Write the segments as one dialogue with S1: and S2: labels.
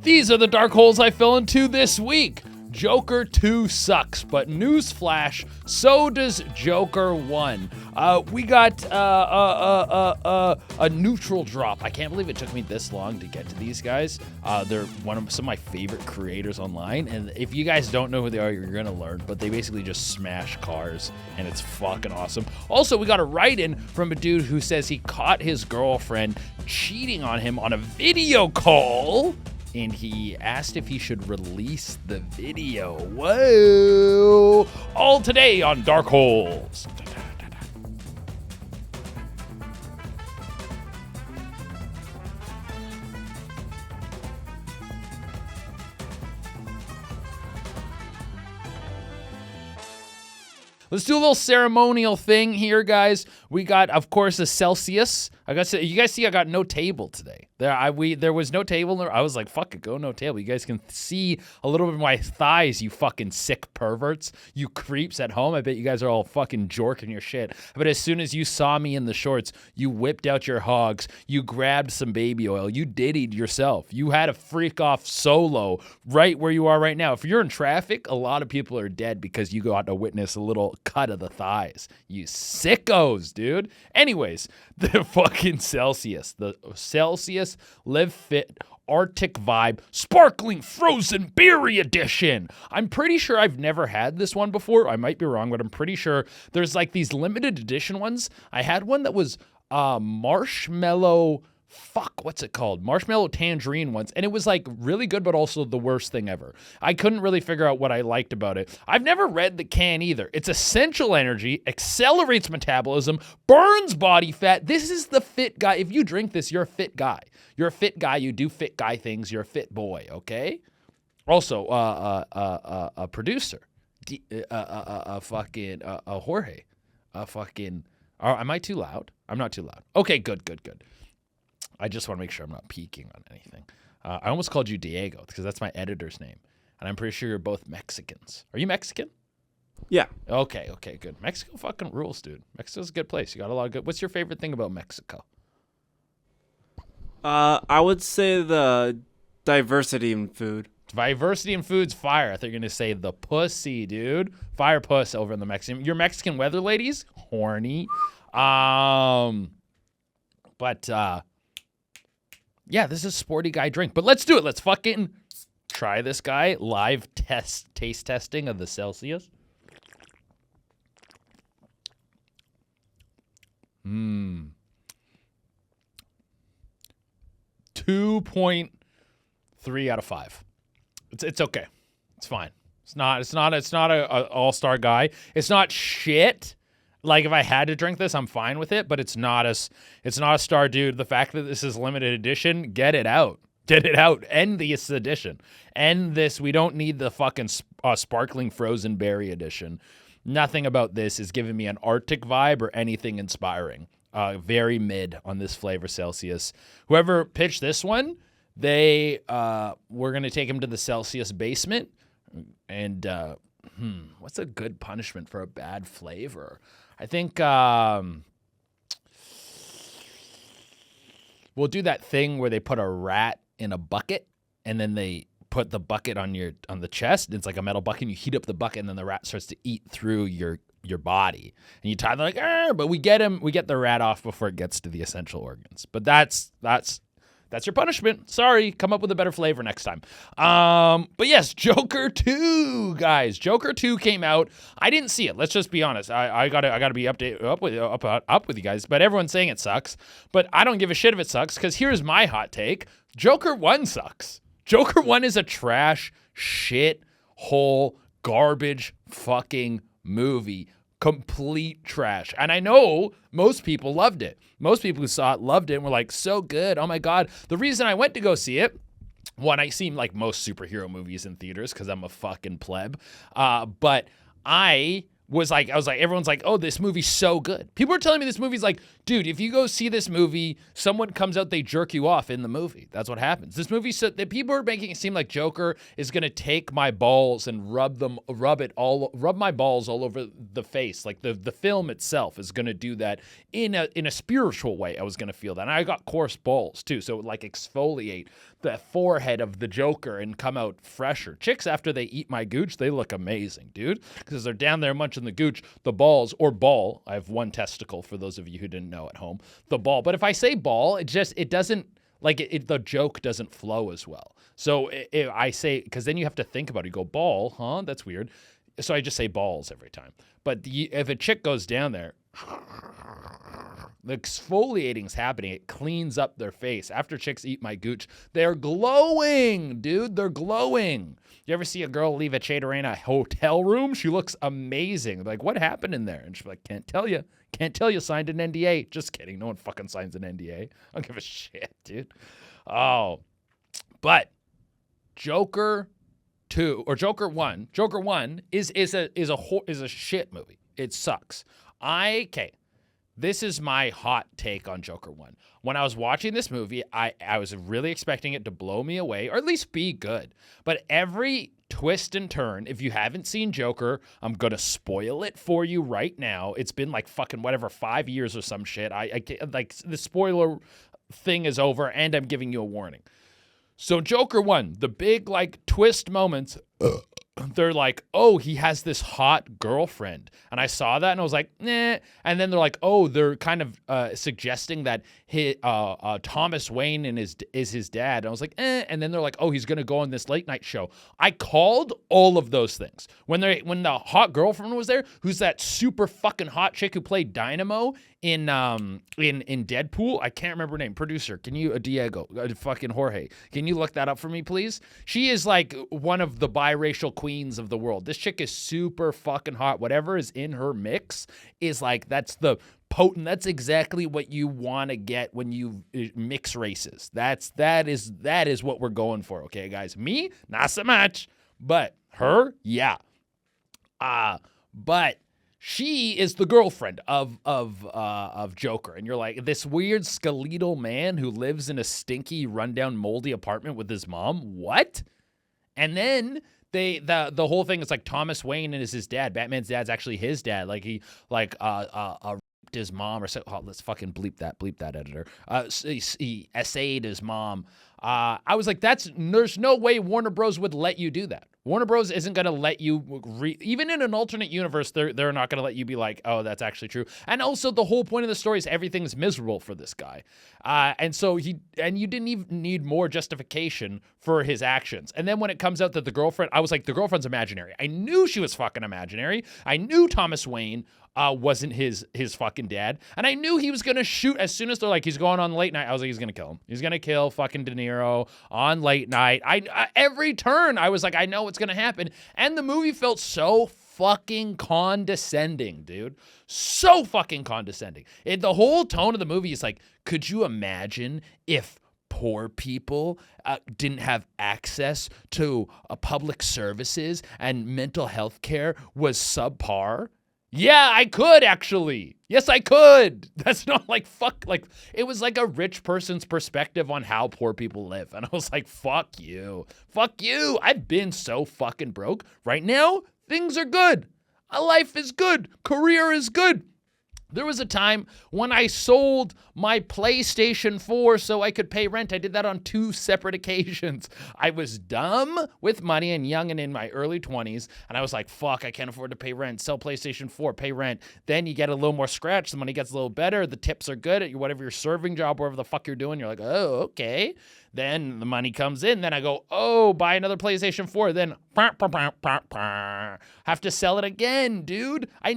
S1: These are the dark holes I fell into this week. Joker 2 sucks, but newsflash, so does Joker 1. We got a neutral drop. I can't believe it took me this long to get to these guys. They're some of my favorite creators online, and if you guys don't know who they are, you're gonna learn, but they basically just smash cars, and it's fucking awesome. Also, we got a write-in from a dude who says he caught his girlfriend cheating on him on a video call, and he asked if he should release the video. Whoa! All today on Dark Holes. Let's do a little ceremonial thing here, guys. We got, of course, a Celsius. You guys see I got no table today. There was no table. I was like, fuck it, go no table. You guys can see a little bit of my thighs, you fucking sick perverts. You creeps at home. I bet you guys are all fucking jorking your shit. But as soon as you saw me in the shorts, you whipped out your hogs. You grabbed some baby oil. You diddied yourself. You had a freak off solo right where you are right now. If you're in traffic, a lot of people are dead because you got to witness a little cut of the thighs. You sickos, dude. Anyways, the fucking Celsius. The Celsius Live Fit Arctic Vibe Sparkling Frozen Berry Edition. I'm pretty sure I've never had this one before. I might be wrong, but I'm pretty sure there's like these limited edition ones. I had one that was marshmallow, what's it called? Marshmallow tangerine once, and it was like really good, but also the worst thing ever. I couldn't really figure out what I liked about it. I've never read the can either. It's essential energy, accelerates metabolism, burns body fat. This is the fit guy. If you drink this, you're a fit guy. You're a fit guy. You do fit guy things. You're a fit boy, okay? Also, a producer, Jorge, am I too loud? I'm not too loud. Okay, good. I just want to make sure I'm not peeking on anything. I almost called you Diego because that's my editor's name. And I'm pretty sure you're both Mexicans. Are you Mexican?
S2: Yeah.
S1: Okay, good. Mexico fucking rules, dude. Mexico's a good place. You got a lot of good. What's your favorite thing about Mexico?
S2: I would say the diversity in food.
S1: Diversity in food's fire. I thought you were going to say the pussy, dude. Fire puss over in the Mexican. Your Mexican weather ladies? Horny. Yeah, this is a sporty guy drink, but let's do it. Let's fucking try this guy. Live taste testing of the Celsius. 2.3 out of 5. It's okay. It's fine. It's not a all-star guy. It's not shit. Like, if I had to drink this, I'm fine with it, but it's not a star, dude. The fact that this is limited edition, get it out. Get it out. End this edition. End this. We don't need the fucking sparkling frozen berry edition. Nothing about this is giving me an Arctic vibe or anything inspiring. Very mid on this flavor Celsius. Whoever pitched this one, we're going to take him to the Celsius basement. And what's a good punishment for a bad flavor? I think we'll do that thing where they put a rat in a bucket and then they put the bucket on the chest. It's like a metal bucket, and you heat up the bucket, and then the rat starts to eat through your body. And you tie them like, but we get the rat off before it gets to the essential organs. But that's your punishment. Sorry, come up with a better flavor next time. But yes, Joker 2, guys. Joker 2 came out. I didn't see it. Let's just be honest. I gotta be up with you guys. But everyone's saying it sucks. But I don't give a shit if it sucks, because here's my hot take. Joker 1 sucks. Joker 1 is a trash, shit, hole, garbage fucking movie. Complete trash. And I know most people loved it. Most people who saw it loved it and were like, so good. Oh my God. The reason I went to go see it, one, I seen like most superhero movies in theaters because I'm a fucking pleb. But I I was like, everyone's like, oh, this movie's so good. People are telling me this movie's like, dude, if you go see this movie, someone comes out, they jerk you off in the movie. That's what happens. This movie, so that people are making it seem like Joker is gonna take my balls and rub my balls all over the face. Like the film itself is gonna do that in a spiritual way. I was gonna feel that. And I got coarse balls too, so it would like exfoliate the forehead of the Joker and come out fresher. Chicks, after they eat my gooch, they look amazing, dude, because they're down there munching the gooch, the balls, or ball. I have one testicle for those of you who didn't know at home, the ball. But if I say ball, it doesn't, like, the joke doesn't flow as well. So I say, because then you have to think about it. You go, ball, huh? That's weird. So I just say balls every time. But if a chick goes down there, the exfoliating's happening. It cleans up their face. After chicks eat my gooch, they're glowing, dude. They're glowing. You ever see a girl leave a Chaturana hotel room? She looks amazing. Like, what happened in there? And she's like, can't tell you. Can't tell you. Signed an NDA. Just kidding. No one fucking signs an NDA. I don't give a shit, dude. Oh, but Joker 2 or Joker 1. Joker 1 is a shit movie. It sucks. This is my hot take on Joker 1. When I was watching this movie, I was really expecting it to blow me away, or at least be good. But every twist and turn, if you haven't seen Joker, I'm going to spoil it for you right now. It's been like fucking whatever, 5 years or some shit. I like, the spoiler thing is over, and I'm giving you a warning. So Joker 1, the big like twist moments, they're like, oh, he has this hot girlfriend. And I saw that and I was like, nah. And then they're like, oh, they're kind of suggesting that Thomas Wayne is his dad. And I was like, eh. And then they're like, oh, he's going to go on this late night show. I called all of those things. When the hot girlfriend was there, who's that super fucking hot chick who played Dynamo in Deadpool? I can't remember her name. Producer, can you, Diego, fucking Jorge, can you look that up for me, please? She is like one of the biracial queens of the world. This chick is super fucking hot. Whatever is in her mix is like, that's exactly what you want to get when you mix races. That is what we're going for. Okay, guys. Me, not so much, but her, yeah. But she is the girlfriend of Joker, and you're like, this weird skeletal man who lives in a stinky, rundown, moldy apartment with his mom. What? And then the whole thing is like Thomas Wayne is his dad. Batman's dad's actually his dad. Like he raped his mom or so. Oh, let's fucking bleep that editor. He essayed his mom. I was like, there's no way Warner Bros would let you do that. Warner Bros isn't going to let you, even in an alternate universe, they're not going to let you be like, oh, that's actually true. And also the whole point of the story is everything's miserable for this guy. And you didn't even need more justification for his actions. And then when it comes out that the girlfriend, I was like, the girlfriend's imaginary. I knew she was fucking imaginary. I knew Thomas Wayne wasn't his fucking dad. And I knew he was going to shoot as soon as they're like, he's going on late night. I was like, he's going to kill him. He's going to kill fucking De Niro on late night. Every turn, I was like, I know what's going to happen. And the movie felt so fucking condescending, dude. So fucking condescending. The whole tone of the movie is like, could you imagine if poor people didn't have access to public services and mental health care was subpar? Yeah, I could actually. Yes, I could. That's not like fuck. Like, it was like a rich person's perspective on how poor people live. And I was like, fuck you. Fuck you. I've been so fucking broke. Right now, things are good. Life is good. Career is good. There was a time when I sold my PlayStation 4 so I could pay rent. I did that on 2 separate occasions. I was dumb with money and young and in my early 20s, and I was like, fuck, I can't afford to pay rent. Sell PlayStation 4, pay rent. Then you get a little more scratch. The money gets a little better. The tips are good at whatever your serving job, whatever the fuck you're doing. You're like, oh, okay. Then the money comes in. Then I go, oh, buy another PlayStation 4. Then have to sell it again, dude. I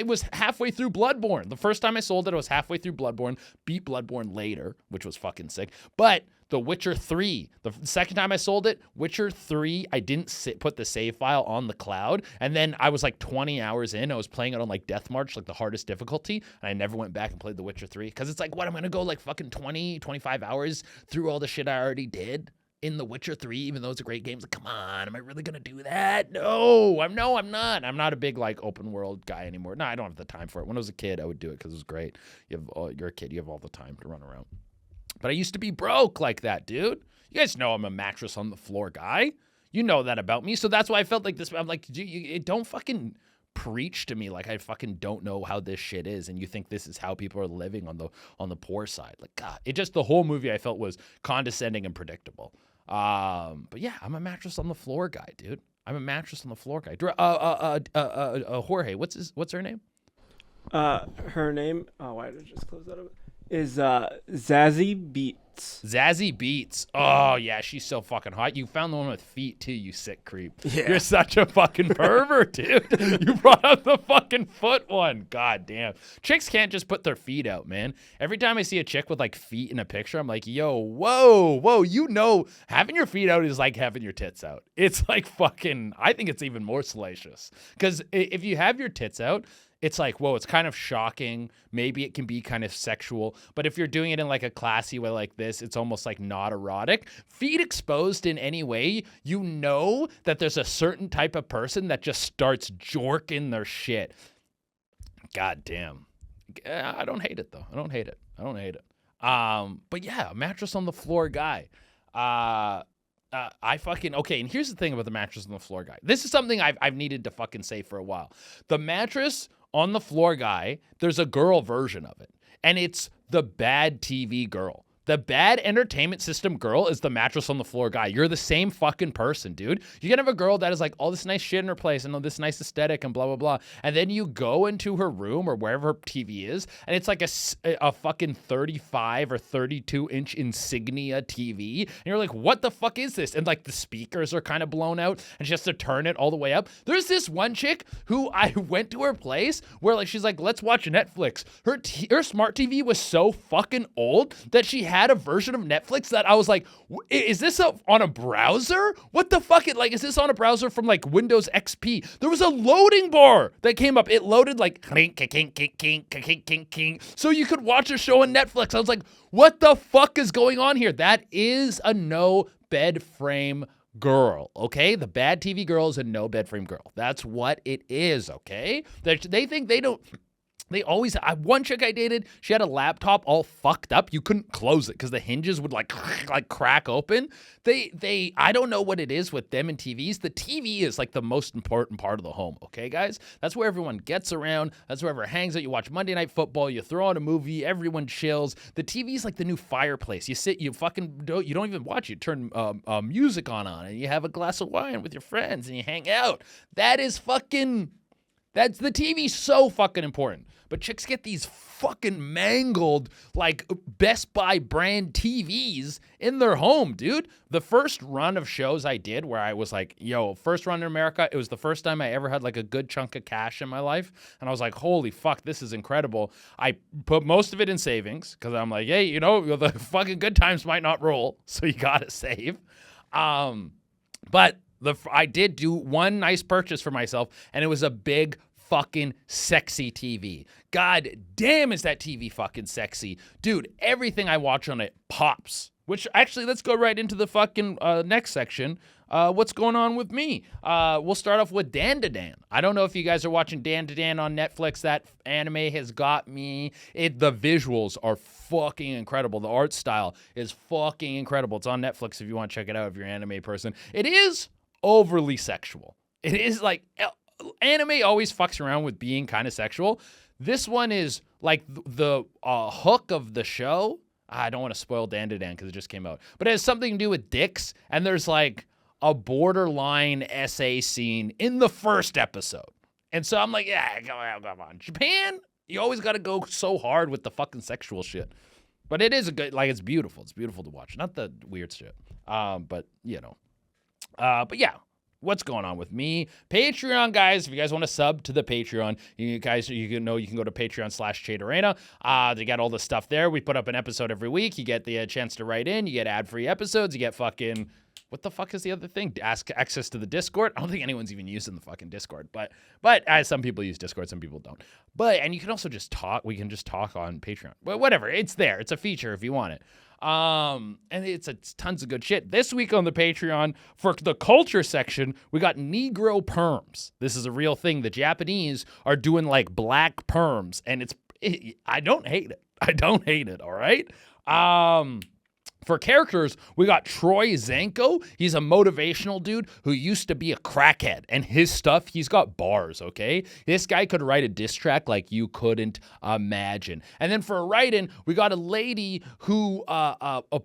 S1: was halfway through Bloodborne. The first time I sold it, I was halfway through Bloodborne. Beat Bloodborne later, which was fucking sick. But The Witcher 3, the second time I sold it, Witcher 3, I didn't put the save file on the cloud. And then I was like 20 hours in. I was playing it on like Death March, like the hardest difficulty. And I never went back and played The Witcher 3. Because it's like, what, I'm going to go like fucking 20, 25 hours through all the shit I already did? in The Witcher 3, even though it's a great game. It's like, come on, am I really going to do that? No, I'm not. I'm not a big, like, open world guy anymore. No, I don't have the time for it. When I was a kid, I would do it because it was great. You're a kid. You have all the time to run around. But I used to be broke like that, dude. You guys know I'm a mattress on the floor guy. You know that about me. So that's why I felt like this. I'm like, don't fucking preach to me like I fucking don't know how this shit is, and you think this is how people are living on the poor side. Like, God, the whole movie I felt was condescending and predictable. But yeah, I'm a mattress on the floor guy, dude. I'm a mattress on the floor guy. Jorge, what's her name?
S2: Her name. Oh, why did I just close that up? Is Zazie Beetz.
S1: Zazie Beetz. Oh, yeah, she's so fucking hot. You found the one with feet, too, you sick creep.
S2: Yeah.
S1: You're such a fucking pervert, dude. You brought up the fucking foot one. God damn. Chicks can't just put their feet out, man. Every time I see a chick with, like, feet in a picture, I'm like, yo, whoa. You know, having your feet out is like having your tits out. It's like fucking, I think it's even more salacious. Because if you have your tits out, it's like, whoa, it's kind of shocking. Maybe it can be kind of sexual. But if you're doing it in like a classy way like this, it's almost like not erotic. Feet exposed in any way, you know that there's a certain type of person that just starts jorking their shit. God damn. I don't hate it, though. I don't hate it. But yeah, mattress on the floor guy. Okay, and here's the thing about the mattress on the floor guy. This is something I've needed to fucking say for a while. The mattress on the floor guy, there's a girl version of it, and it's the bad TV girl. The bad entertainment system girl is the mattress on the floor guy. You're the same fucking person, dude. You can have a girl that is like all this nice shit in her place and all this nice aesthetic and blah, blah, blah. And then you go into her room or wherever her TV is, and it's like a fucking 35 or 32-inch Insignia TV. And you're like, what the fuck is this? And like the speakers are kind of blown out and she has to turn it all the way up. There's this one chick who I went to her place where like she's like, let's watch Netflix. Her smart TV was so fucking old that she had a version of Netflix that I was like, is this on a browser? What the fuck? Is this on a browser from like Windows XP? There was a loading bar that came up. It loaded like clink, kink, kink, kink, kink, kink, kink, so you could watch a show on Netflix. I was like, what the fuck is going on here? That is a no bed frame girl, okay? The bad TV girl is a no bed frame girl. That's what it is, okay? They think they don't. They always, one chick I dated, she had a laptop all fucked up. You couldn't close it because the hinges would like crack open. I don't know what it is with them and TVs. The TV is like the most important part of the home, okay, guys? That's where everyone gets around. That's where everyone hangs out. You watch Monday Night Football. You throw on a movie. Everyone chills. The TV is like the new fireplace. You sit, you don't even watch. You turn music on and you have a glass of wine with your friends and you hang out. That's the TV, so fucking important. But chicks get these fucking mangled, like, Best Buy brand TVs in their home, dude. The first run of shows I did where I was like, first run in America, it was the first time I ever had, like, a good chunk of cash in my life. And I was like, holy fuck, this is incredible. I put most of it in savings because I'm like, hey, the fucking good times might not roll, so you gotta save. But I did do one nice purchase for myself, and it was a big fucking sexy TV. God damn, is that TV fucking sexy. Dude, everything I watch on it pops. Which, actually, let's go right into the fucking next section. What's going on with me? We'll start off with Dan to Dan. I don't know if you guys are watching Dan to Dan on Netflix. That anime has got me. The visuals are fucking incredible. The art style is fucking incredible. It's on Netflix if you want to check it out if you're an anime person. It is overly sexual. It is like... Anime always fucks around with being kind of sexual. This one is like the hook of the show. I don't want to spoil Dan to Dan because it just came out. But it has something to do with dicks. And there's like a borderline essay scene in the first episode. And so I'm like, yeah, come on. Japan, you always got to go so hard with the fucking sexual shit. But it is it's beautiful. It's beautiful to watch. Not the weird shit. But yeah. What's going on with me? Patreon, guys. If you guys want to sub to the Patreon, you can go to Patreon/ChadeArena. They got all the stuff there. We put up an episode every week. You get the chance to write in. You get ad-free episodes. You get fucking what the fuck is the other thing? Ask access to the Discord. I don't think anyone's even using the fucking Discord, but as some people use Discord, some people don't. And you can also just talk. We can just talk on Patreon. But whatever, it's there. It's a feature if you want it. And it's tons of good shit. This week on the Patreon, for the culture section, we got Negro perms. This is a real thing. The Japanese are doing like black perms, and I don't hate it. I don't hate it, all right? For characters, we got Troy Zanko. He's a motivational dude who used to be a crackhead. And his stuff, he's got bars, okay? This guy could write a diss track like you couldn't imagine. And then for a write-in, we got a lady who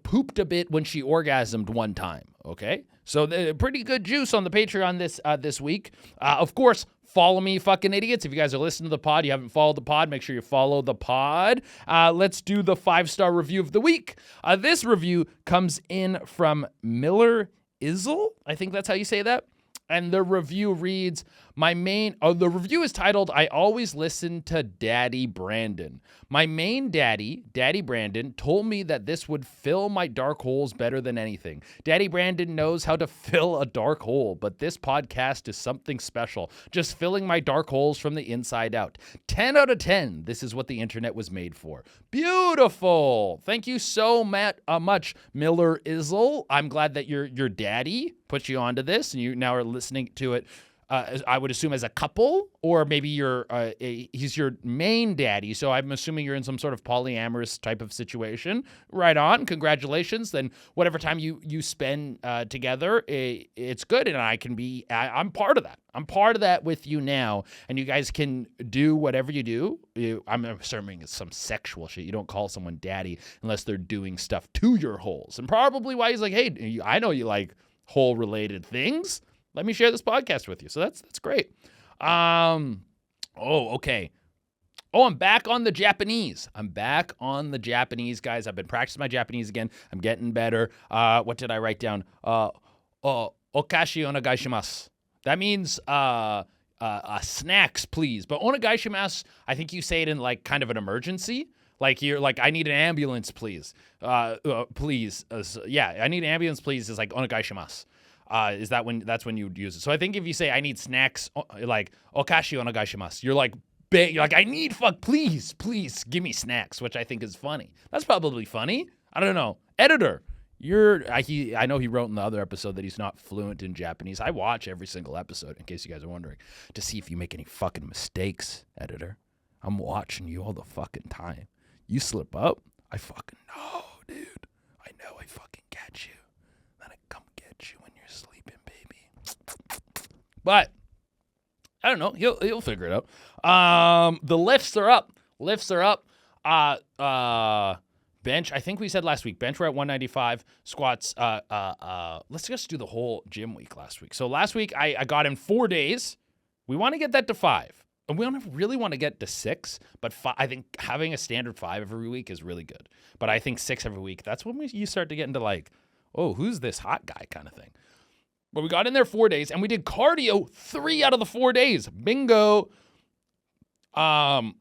S1: pooped a bit when she orgasmed one time, okay? So pretty good juice on the Patreon this week. Of course, follow me, fucking idiots. If you guys are listening to the pod, you haven't followed the pod, make sure you follow the pod. Let's do the 5-star review of the week. This review comes in from Miller Izzle. I think that's how you say that. And the review reads, the review is titled, I always listen to Daddy Brandon. My main daddy, Daddy Brandon, told me that this would fill my dark holes better than anything. Daddy Brandon knows how to fill a dark hole, but this podcast is something special, just filling my dark holes from the inside out. 10 out of 10. This is what the internet was made for. Beautiful. Thank you so much, Miller Izzle. I'm glad that your daddy put you onto this and you now are listening to it. I would assume as a couple, or maybe he's your main daddy. So I'm assuming you're in some sort of polyamorous type of situation. Right on. Congratulations. Then whatever time you spend together, it's good. And I'm part of that. I'm part of that with you now. And you guys can do whatever you do. I'm assuming it's some sexual shit. You don't call someone daddy unless they're doing stuff to your holes. And probably why he's like, hey, I know you like hole related things. Let me share this podcast with you. So that's great. Okay. I'm back on the Japanese. Guys. I've been practicing my Japanese again. I'm getting better. What did I write down? Okashi onegaishimasu. That means snacks, please. But onegaishimasu, I think you say it in like kind of an emergency. Like you're like, I need an ambulance, please. Please. I need an ambulance, please. Is like onegaishimasu. That's when you would use it. So I think if you say I need snacks, like okashi onegaishimasu, you're like I need please give me snacks, which I think is funny. That's probably funny. I don't know. Editor, I know he wrote in the other episode that he's not fluent in Japanese. I watch every single episode in case you guys are wondering to see if you make any fucking mistakes, editor. I'm watching you all the fucking time. You slip up, I fucking know, dude. I know I fucking catch you. Then I come get you when you're sleeping, baby. But I don't know. He'll figure it out. The lifts are up. Bench. I think we said last week. Bench we're at 195. Squats. Let's just do the whole gym week last week. So last week I got in 4 days. We want to get that to 5. And we don't really want to get to 6, but I think having a standard 5 every week is really good. But I think 6 every week, that's when you start to get into like, oh, who's this hot guy kind of thing. But we got in there 4 days, and we did cardio 3 out of the 4 days. Bingo. And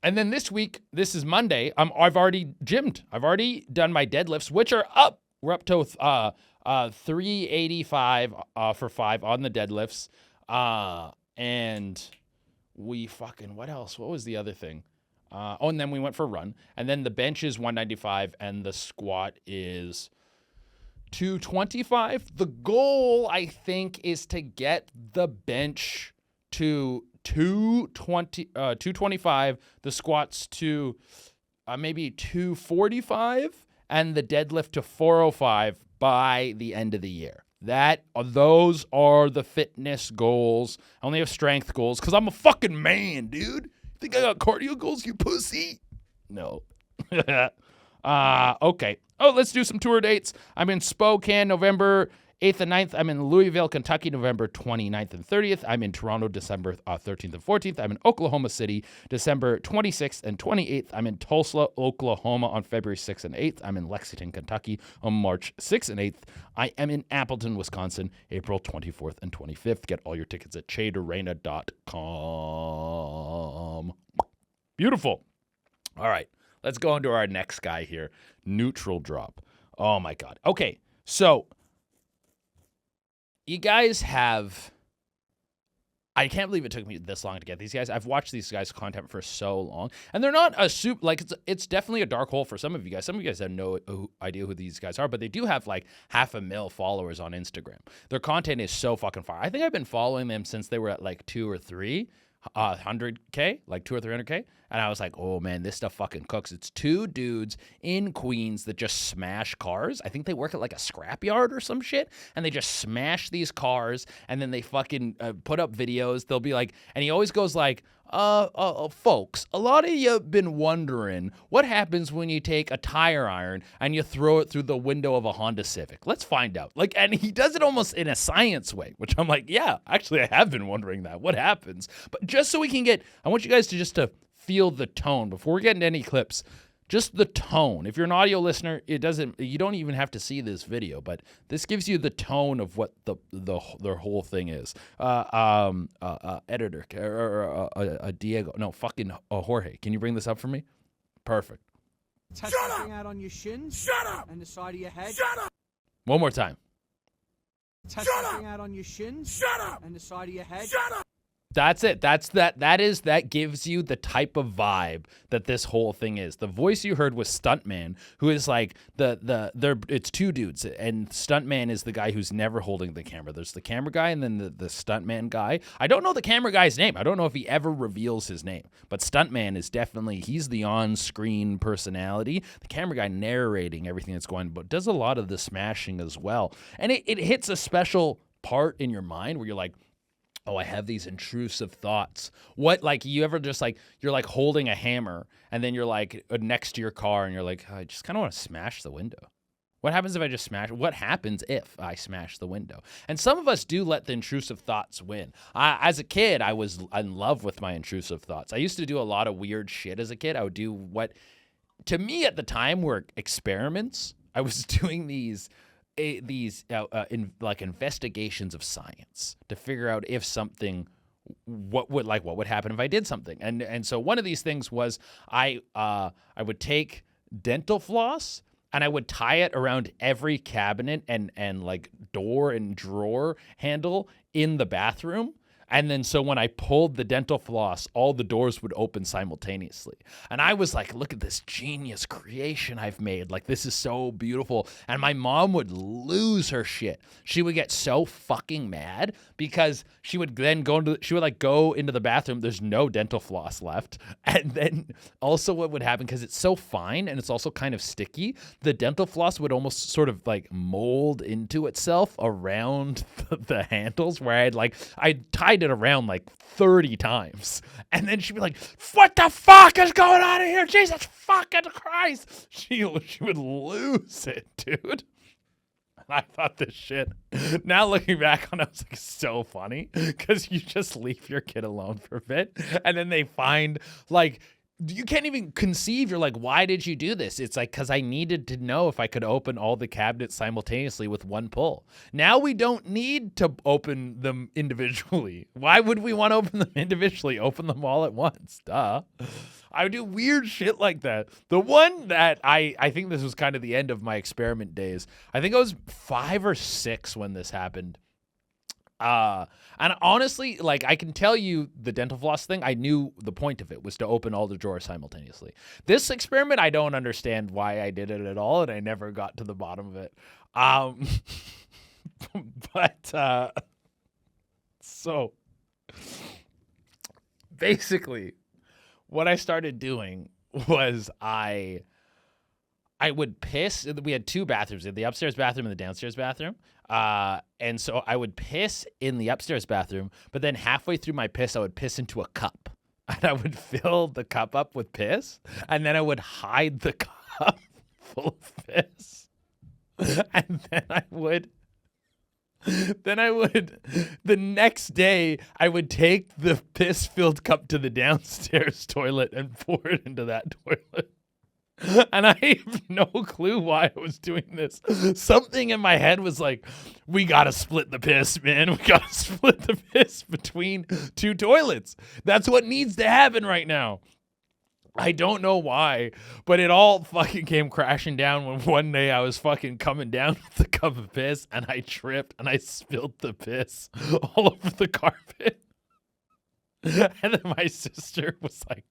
S1: then this week, this is Monday, I've already gymmed. I've already done my deadlifts, which are up. We're up to 385 for 5 on the deadlifts. And we fucking, what else? What was the other thing? And then we went for a run. And then the bench is 195 and the squat is 225. The goal, I think, is to get the bench to 225, the squats to maybe 245, and the deadlift to 405 by the end of the year. Those are the fitness goals. I only have strength goals because I'm a fucking man, dude. Think I got cardio goals, you pussy? No. Okay. Let's do some tour dates. I'm in Spokane, November 8th and 9th. I'm in Louisville, Kentucky, November 29th and 30th. I'm in Toronto, December 13th and 14th. I'm in Oklahoma City, December 26th and 28th. I'm in Tulsa, Oklahoma on February 6th and 8th. I'm in Lexington, Kentucky on March 6th and 8th. I am in Appleton, Wisconsin, April 24th and 25th. Get all your tickets at chadorena.com. Beautiful. All right, let's go into our next guy here. Neutral drop. Oh, my God. Okay, so you guys have. I can't believe it took me this long to get these guys. I've watched these guys' content for so long, and they're not a soup. Like it's definitely a dark hole for some of you guys. Some of you guys have no idea who these guys are, but they do have like 500,000 followers on Instagram. Their content is so fucking fire. I think I've been following them since they were at like 2 or 3. 100K, like 200 or 300K, and I was like, oh man, this stuff fucking cooks. It's 2 dudes in Queens that just smash cars. I think they work at like a scrapyard or some shit, and they just smash these cars, and then they fucking put up videos. They'll be like, and he always goes like, folks, a lot of you have been wondering what happens when you take a tire iron and you throw it through the window of a Honda Civic. Let's find out. Like, and he does it almost in a science way, which I'm like, yeah, actually, I have been wondering that. What happens? But just so we can get, I want you guys to just to feel the tone before we get into any clips. Just the tone. If you're an audio listener, you don't even have to see this video, but this gives you the tone of what their whole thing is. Editor or Diego, no, fucking Jorge. Can you bring this up for me? Perfect.
S3: Test everything out on your shins. Shut up. And the side of your head. Shut up.
S1: One more time.
S3: Test everything out on your shins. Shut up. And the side of your head. Shut up.
S1: That's it. That gives you the type of vibe that this whole thing is. The voice you heard was Stuntman, who is like it's 2 dudes, and Stuntman is the guy who's never holding the camera. There's the camera guy and then the Stuntman guy. I don't know the camera guy's name. I don't know if he ever reveals his name, but Stuntman is definitely, he's the on-screen personality. The camera guy narrating everything that's going on, but does a lot of the smashing as well. And it hits a special part in your mind where you're like, oh, I have these intrusive thoughts. What, like, you ever just, like, you're, like, holding a hammer, and then you're, like, next to your car, and you're like, oh, I just kind of want to smash the window. What happens if I just smash? What happens if I smash the window? And some of us do let the intrusive thoughts win. As a kid, I was in love with my intrusive thoughts. I used to do a lot of weird shit as a kid. I would do what, to me at the time, were experiments. I was doing these investigations of science to figure out if something, what would happen if I did something. And so one of these things was I would take dental floss and I would tie it around every cabinet and like door and drawer handle in the bathroom. And then so when I pulled the dental floss, all the doors would open simultaneously. And I was like, look at this genius creation I've made. Like, this is so beautiful. And my mom would lose her shit. She would get so fucking mad because she would then go into the bathroom. There's no dental floss left. And then also what would happen, because it's so fine and it's also kind of sticky, the dental floss would almost sort of like mold into itself around the handles where I tied it around like 30 times. And then she'd be like, what the fuck is going on in here? Jesus fucking Christ. She would lose it, dude. And I thought this shit, now looking back on it, was like so funny because you just leave your kid alone for a bit and then they find like, you can't even conceive. You're like, why did you do this? It's like, because I needed to know if I could open all the cabinets simultaneously with one pull. Now we don't need to open them individually. Why would we want to open them individually? Open them all at once. Duh. I would do weird shit like that. The one that I think this was kind of the end of my experiment days. I think I was 5 or 6 when this happened. And honestly, like, I can tell you the dental floss thing, I knew the point of it was to open all the drawers simultaneously. This experiment, I don't understand why I did it at all, and I never got to the bottom of it. So basically what I started doing was I would piss. We had 2 bathrooms, the upstairs bathroom and the downstairs bathroom. And so I would piss in the upstairs bathroom, but then halfway through my piss, I would piss into a cup. And I would fill the cup up with piss, and then I would hide the cup full of piss. And the next day, I would take the piss-filled cup to the downstairs toilet and pour it into that toilet. And I have no clue why I was doing this. Something in my head was like, we got to split the piss, man. We got to split the piss between 2 toilets. That's what needs to happen right now. I don't know why, but it all fucking came crashing down when one day I was fucking coming down with the cup of piss and I tripped and I spilled the piss all over the carpet. And then my sister was like,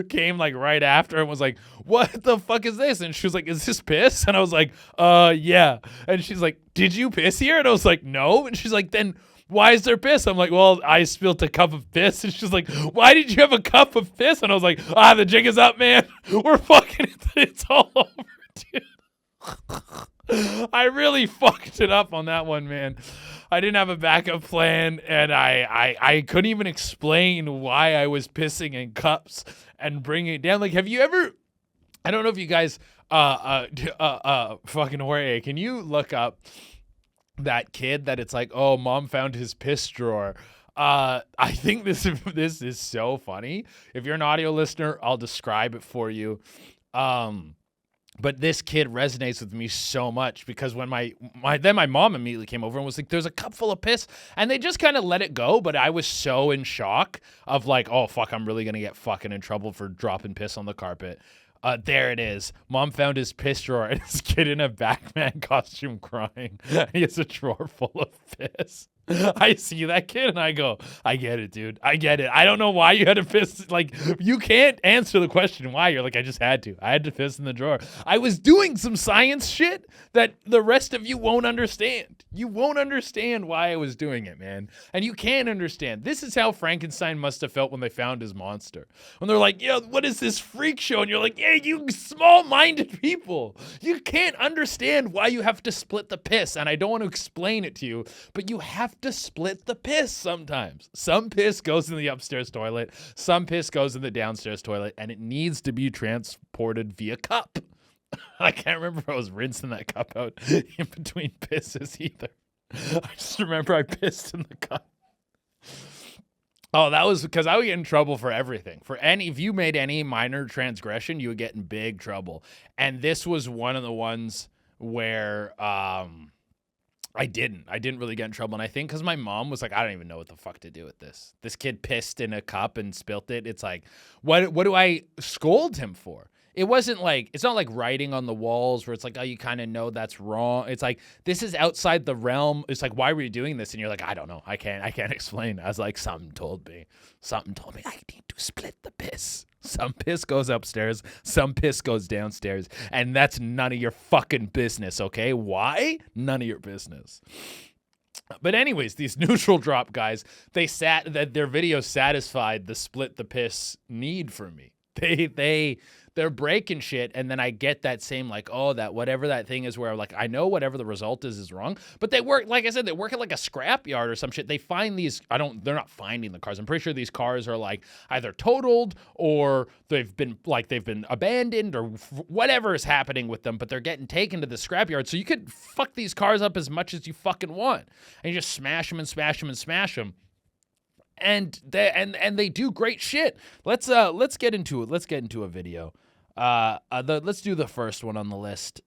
S1: came like right after and was like, what the fuck is this? And she was like, is this piss? And I was like, yeah. And she's like, did you piss here? And I was like, no. And she's like, then why is there piss? I'm like, well, I spilled a cup of piss. And she's like, why did you have a cup of piss? And I was like, the jig is up, man. We're fucking, it's all over, dude. I really fucked it up on that one, man. I didn't have a backup plan, and I couldn't even explain why I was pissing in cups and bringing it down. Like, have you ever, I don't know if you guys, fucking Jorge, can you look up that kid that it's like, oh, mom found his piss drawer? I think this is so funny. If you're an audio listener, I'll describe it for you. But this kid resonates with me so much because when my mom immediately came over and was like, there's a cup full of piss, and they just kind of let it go. But I was so in shock of like, oh fuck, I'm really gonna get fucking in trouble for dropping piss on the carpet. There it is. Mom found his piss drawer and this kid in a Batman costume crying. He has a drawer full of piss. I see that kid and I go, I get it, dude. I get it. I don't know why you had to piss. Like, you can't answer the question why. You're like, I just had to. I had to piss in the drawer. I was doing some science shit that the rest of you won't understand. You won't understand why I was doing it, man. And you can't understand. This is how Frankenstein must have felt when they found his monster. When they're like, yo, what is this freak show? And you're like, yeah, you small-minded people. You can't understand why you have to split the piss. And I don't want to explain it to you, but you have to split the piss sometimes. Some piss goes in the upstairs toilet, some piss goes in the downstairs toilet, and it needs to be transported via cup. I can't remember if I was rinsing that cup out in between pisses either. I just remember I pissed in the cup. Oh, that was because I would get in trouble for everything. If you made any minor transgression, you would get in big trouble. And this was one of the ones where I didn't really get in trouble. And I think because my mom was like, I don't even know what the fuck to do with this. This kid pissed in a cup and spilt it. It's like, what do I scold him for? It wasn't like, it's not like writing on the walls where it's like, oh, you kind of know that's wrong. It's like, this is outside the realm. It's like, why were you doing this? And you're like, I don't know. I can't explain. I was like, something told me I need to split the piss. Some piss goes upstairs, some piss goes downstairs, and that's none of your fucking business, okay? Why? None of your business. But anyways, these neutral drop guys, their video satisfied the split the piss need for me. They're breaking shit, and then I get that same like, oh, that whatever that thing is where like I know whatever the result is wrong, but they work, like I said, they work at like a scrapyard or some shit. They find these, they're not finding the cars. I'm pretty sure these cars are like either totaled or they've been abandoned or whatever is happening with them, but they're getting taken to the scrapyard. So you could fuck these cars up as much as you fucking want, and you just smash them and smash them and smash them. And they do great shit. Let's get into it. Let's get into a video. Let's do the first one on the list.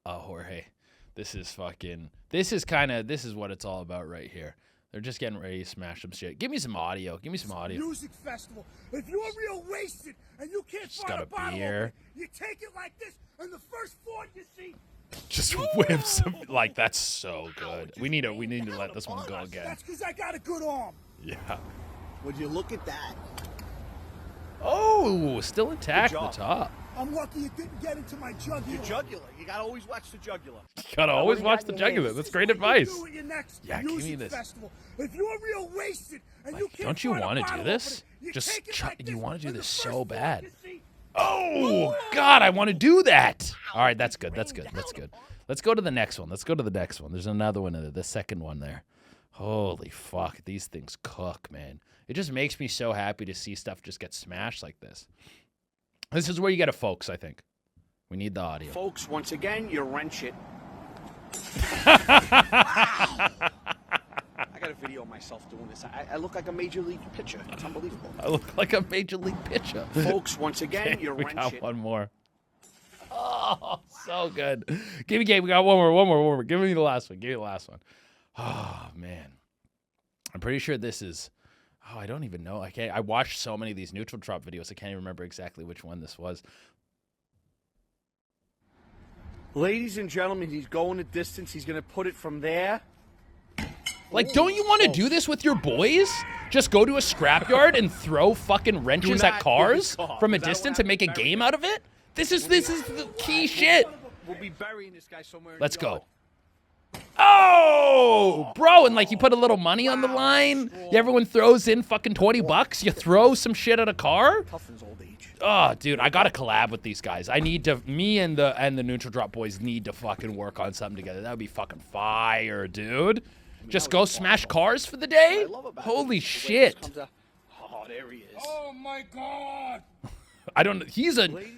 S1: Jorge, this is what it's all about right here. They're just getting ready to smash some shit. Give me some audio.
S4: Music festival. If you're real wasted and you can't
S1: Just
S4: find
S1: got
S4: a
S1: a
S4: bottle
S1: beer.
S4: opener, you take it like this, and the first Ford you see.
S1: Just whips him. Like, that's so good. We need to let this one go again.
S4: That's because I got a good arm.
S1: Yeah.
S5: Would you look at that?
S1: Oh, still intact at the top.
S4: I'm lucky it didn't get into my jugular.
S5: Your jugular. You gotta always watch the jugular.
S1: You gotta always watch the jugular. That's great advice. Yeah, give me this.
S4: Festival. If you're real wasted and you can't
S1: Don't you
S4: want
S1: to do this? You want to do this so bad.
S4: Oh,
S1: God, I want to do that. All right, that's good. Let's go to the next one. There's another one in there, the second one there. Holy fuck, these things cook, man. It just makes me so happy to see stuff just get smashed like this. This is where you got to focus, I think. We need the audio.
S5: Folks, once again, you wrench it. I got a video of myself doing this. I look like a major league pitcher. It's unbelievable.
S1: I look like a major league pitcher.
S5: Folks, once again, you
S1: we
S5: wrench
S1: got
S5: it.
S1: one more. Oh, so good. We got one more. Give me the last one. Oh, man. I'm pretty sure this is... Oh, I don't even know. I watched so many of these neutral drop videos. I can't even remember exactly which one this was.
S5: Ladies and gentlemen, he's going a distance. He's going to put it from there.
S1: Like, don't you want to do this with your boys? Just go to a scrapyard and throw fucking wrenches at cars from a distance and make a game out of it? This is the key shit.
S5: We'll be burying this guy somewhere.
S1: Let's go. Oh, bro, and like you put a little money on the line. Everyone throws in fucking $20. You throw some shit at a car.
S5: Tuffin's old age.
S1: Oh, dude, I gotta collab with these guys. I need to. Me and the neutral drop boys need to fucking work on something together. That would be fucking fire, dude. Just go smash cars for the day. Holy shit.
S5: Oh, there he is.
S4: Oh my God!
S1: I don't.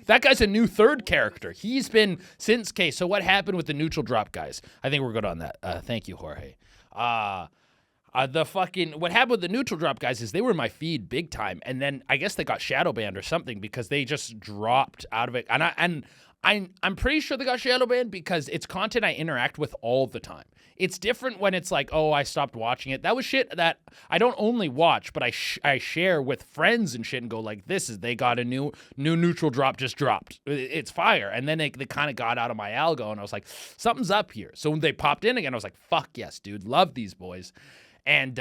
S1: That guy's a new third character. He's been since. Okay, so what happened with the neutral drop guys? I think we're good on that. Thank you, Jorge. What happened with the neutral drop guys is they were in my feed big time, and then I guess they got shadow banned or something because they just dropped out of it. And I'm pretty sure they got shadow banned because it's content I interact with all the time. It's different when it's like, oh, I stopped watching it. That was shit that I don't only watch, but I share with friends and shit and go like, they got a new neutral drop just dropped. It's fire. And then they kind of got out of my algo and I was like, something's up here. So when they popped in again, I was like, fuck yes, dude. Love these boys. And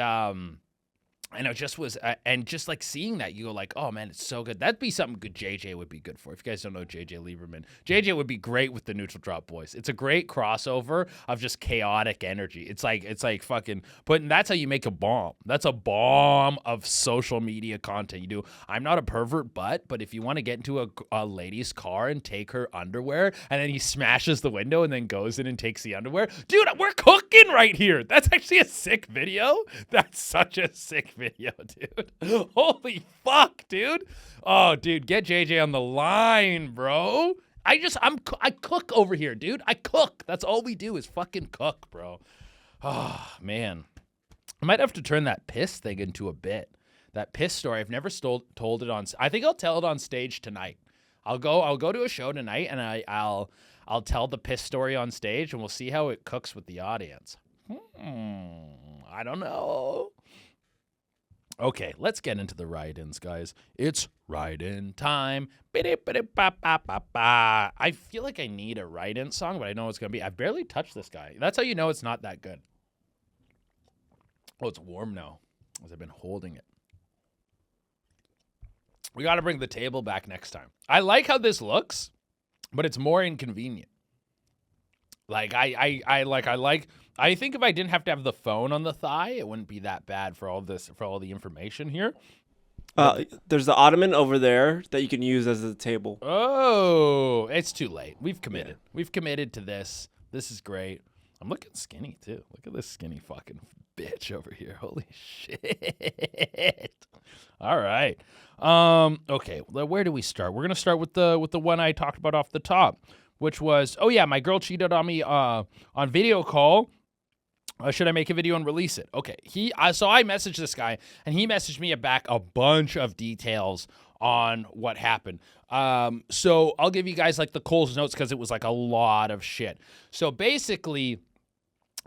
S1: it just was, and just like seeing that, you go like, oh man, it's so good. That'd be something good JJ would be good for. If you guys don't know JJ Lieberman, JJ would be great with the neutral drop boys. It's a great crossover of just chaotic energy. It's like fucking, but that's how you make a bomb. That's a bomb of social media content. You do, I'm not a pervert, but if you want to get into a lady's car and take her underwear, and then he smashes the window and then goes in and takes the underwear, dude, we're cooking right here. That's actually a sick video. That's such a sick video, dude. Holy fuck, dude. Oh, dude, get JJ on the line, bro. I cook over here, dude. I cook. That's all we do is fucking cook, bro. Oh, man. I might have to turn that piss thing into a bit. That piss story, I've never told it on. I think I'll tell it on stage tonight. I'll go to a show tonight and I'll tell the piss story on stage and we'll see how it cooks with the audience. I don't know. Okay, let's get into the write-ins, guys. It's write-in time. I feel like I need a write-in song, but I know it's going to be. I barely touched this guy. That's how you know it's not that good. Oh, it's warm now, as I've been holding it. We got to bring the table back next time. I like how this looks, but it's more inconvenient. Like, I think if I didn't have to have the phone on the thigh, it wouldn't be that bad for all the information here.
S2: There's the ottoman over there that you can use as a table.
S1: Oh, it's too late. We've committed. Yeah. We've committed to this. This is great. I'm looking skinny too. Look at this skinny fucking bitch over here. Holy shit. All right. Okay. Where do we start? We're gonna start with the one I talked about off the top, which was, oh yeah, my girl cheated on me on video call. Should I make a video and release it? Okay. So I messaged this guy, and he messaged me back a bunch of details on what happened. So I'll give you guys like the Cole's notes because it was like a lot of shit. So basically,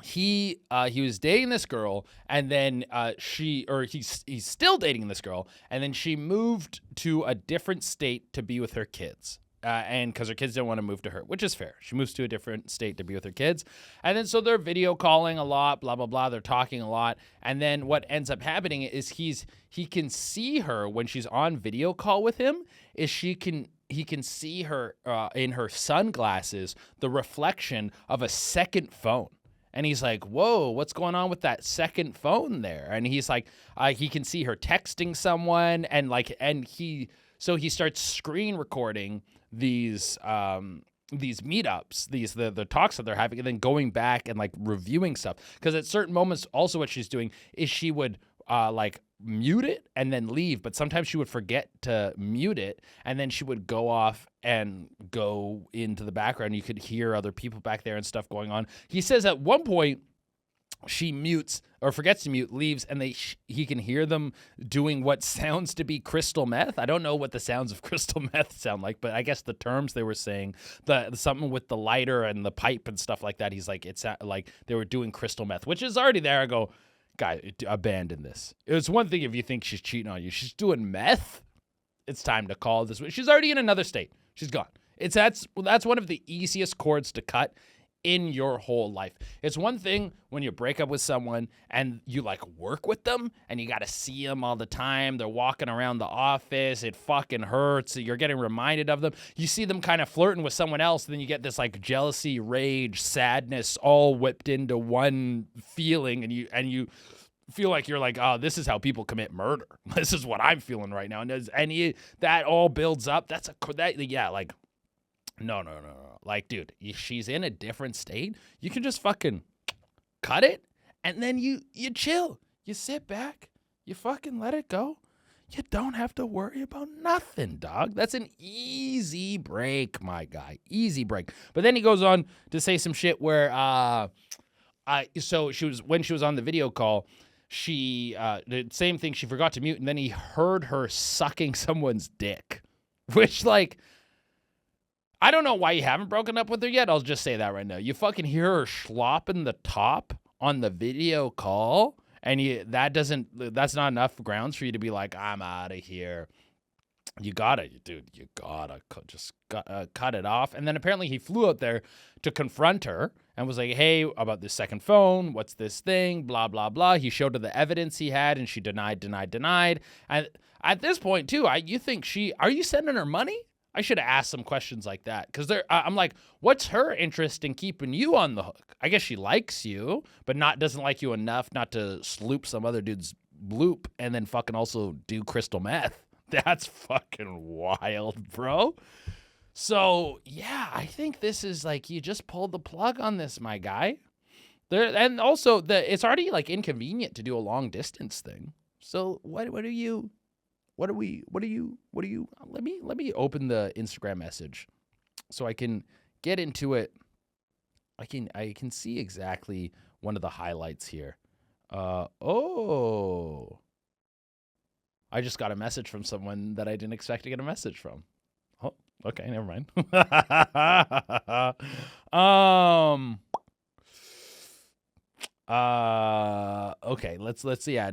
S1: he was dating this girl, and then he's still dating this girl, and then she moved to a different state to be with her kids. And because her kids didn't want to move to her, which is fair. She moves to a different state to be with her kids. And then so they're video calling a lot, blah, blah, blah. They're talking a lot. And then what ends up happening is he can see her when she's on video call with him, he can see her in her sunglasses, the reflection of a second phone. And he's like, whoa, what's going on with that second phone there? And he's like, he can see her texting someone so he starts screen recording these meetups, the talks that they're having, and then going back and like reviewing stuff. Because at certain moments, also what she's doing is she would like mute it and then leave, but sometimes she would forget to mute it, and then she would go off and go into the background. You could hear other people back there and stuff going on. He says at one point, she mutes or forgets to mute, leaves, and he can hear them doing what sounds to be crystal meth. I don't know what the sounds of crystal meth sound like, but I guess the terms they were saying, something with the lighter and the pipe and stuff like that. He's like, it's like they were doing crystal meth, which is already there. I go, guy, abandon this. It's one thing if you think she's cheating on you. She's doing meth. It's time to call this. She's already in another state. She's gone. That's one of the easiest cords to cut in your whole life. It's one thing when you break up with someone and you like work with them and you got to see them all the time. They're walking around the office. It fucking hurts. You're getting reminded of them. You see them kind of flirting with someone else. And then you get this like jealousy, rage, sadness, all whipped into one feeling. And you feel like you're like, oh, this is how people commit murder. This is what I'm feeling right now. And that all builds up. Like, no. Like, dude, she's in a different state. You can just fucking cut it, and then you chill. You sit back. You fucking let it go. You don't have to worry about nothing, dog. That's an easy break, my guy. Easy break. But then he goes on to say some shit where, so when she was on the video call, she, the same thing, she forgot to mute, and then he heard her sucking someone's dick, which, like, I don't know why you haven't broken up with her yet. I'll just say that right now. You fucking hear her slopping the top on the video call, and that's not enough grounds for you to be like, I'm out of here. You gotta cut it off. And then apparently he flew out there to confront her and was like, hey, about this second phone, what's this thing, blah, blah, blah. He showed her the evidence he had, and she denied. And at this point, too, you think are you sending her money? I should have asked some questions like that, because I'm like, what's her interest in keeping you on the hook? I guess she likes you, but doesn't like you enough not to sloop some other dude's bloop and then fucking also do crystal meth. That's fucking wild, bro. So, yeah, I think this is like, you just pulled the plug on this, my guy. And also, it's already like inconvenient to do a long distance thing. So let me open the Instagram message so I can get into it. I can see exactly one of the highlights here. I just got a message from someone that I didn't expect to get a message from. Oh, okay, never mind. Okay, let's see. Yeah,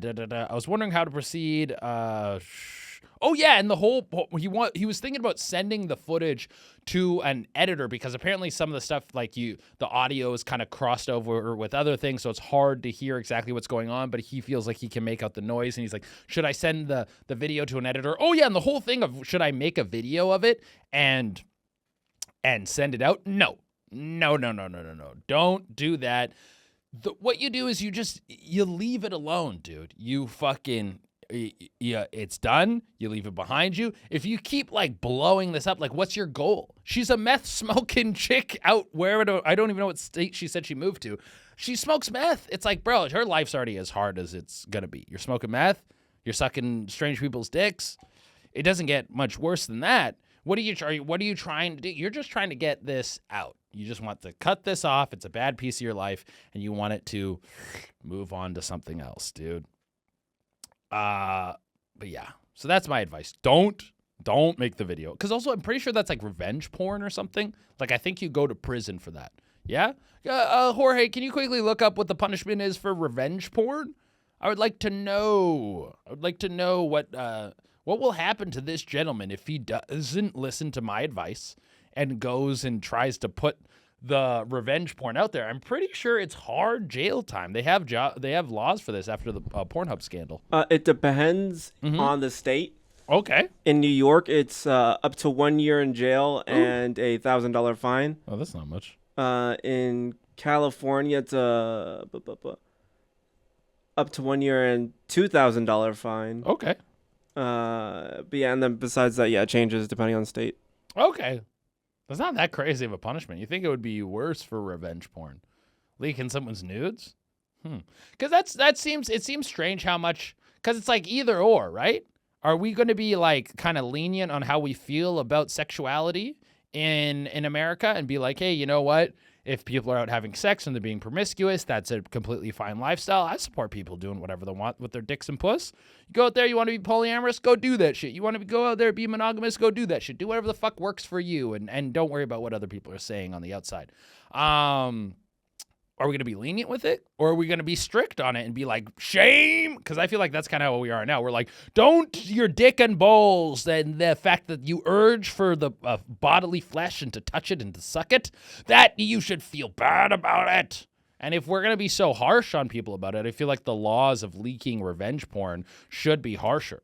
S1: I was wondering how to proceed. Oh yeah, and the whole he was thinking about sending the footage to an editor, because apparently some of the stuff, like the audio is kind of crossed over with other things, so it's hard to hear exactly what's going on, but he feels like he can make out the noise, and he's like, should I send the video to an editor? Oh yeah, and the whole thing of should I make a video of it and send it out? No. Don't do that. What you do is you leave it alone, dude. You fucking, it's done. You leave it behind you. If you keep like blowing this up, like, what's your goal? She's a meth smoking chick out where I don't even know what state she said she moved to. She smokes meth. It's like, bro, her life's already as hard as it's gonna be. You're smoking meth. You're sucking strange people's dicks. It doesn't get much worse than that. What are you trying to do? You're just trying to get this out. You just want to cut this off. It's a bad piece of your life, and you want it to move on to something else, dude. But yeah. So that's my advice. Don't make the video. Because also, I'm pretty sure that's like revenge porn or something. Like, I think you go to prison for that. Yeah? Jorge, can you quickly look up what the punishment is for revenge porn? I would like to know. What will happen to this gentleman if he doesn't listen to my advice and goes and tries to put the revenge porn out there? I'm pretty sure it's hard jail time. They have laws for this after the Pornhub scandal.
S2: It depends on the state.
S1: Okay.
S2: In New York, it's up to 1 year in jail and a $1,000 fine.
S1: Oh, that's not much.
S2: In California, it's up to 1 year and $2,000 fine.
S1: Okay.
S2: But yeah, and then besides that, yeah, it changes depending on state.
S1: Okay. That's not that crazy of a punishment. You think it would be worse for revenge porn? Leaking someone's nudes? Because it seems strange how much, because it's like either or, right? Are we going to be like kind of lenient on how we feel about sexuality in America and be like, hey, you know what? If people are out having sex and they're being promiscuous, that's a completely fine lifestyle. I support people doing whatever they want with their dicks and puss. You go out there, you want to be polyamorous, go do that shit. You want to go out there, be monogamous, go do that shit. Do whatever the fuck works for you, and don't worry about what other people are saying on the outside. Are we going to be lenient with it, or are we going to be strict on it and be like, shame? Because I feel like that's kind of what we are now. We're like, don't your dick and balls, and the fact that you urge for the bodily flesh and to touch it and to suck it, that you should feel bad about it. And if we're going to be so harsh on people about it, I feel like the laws of leaking revenge porn should be harsher.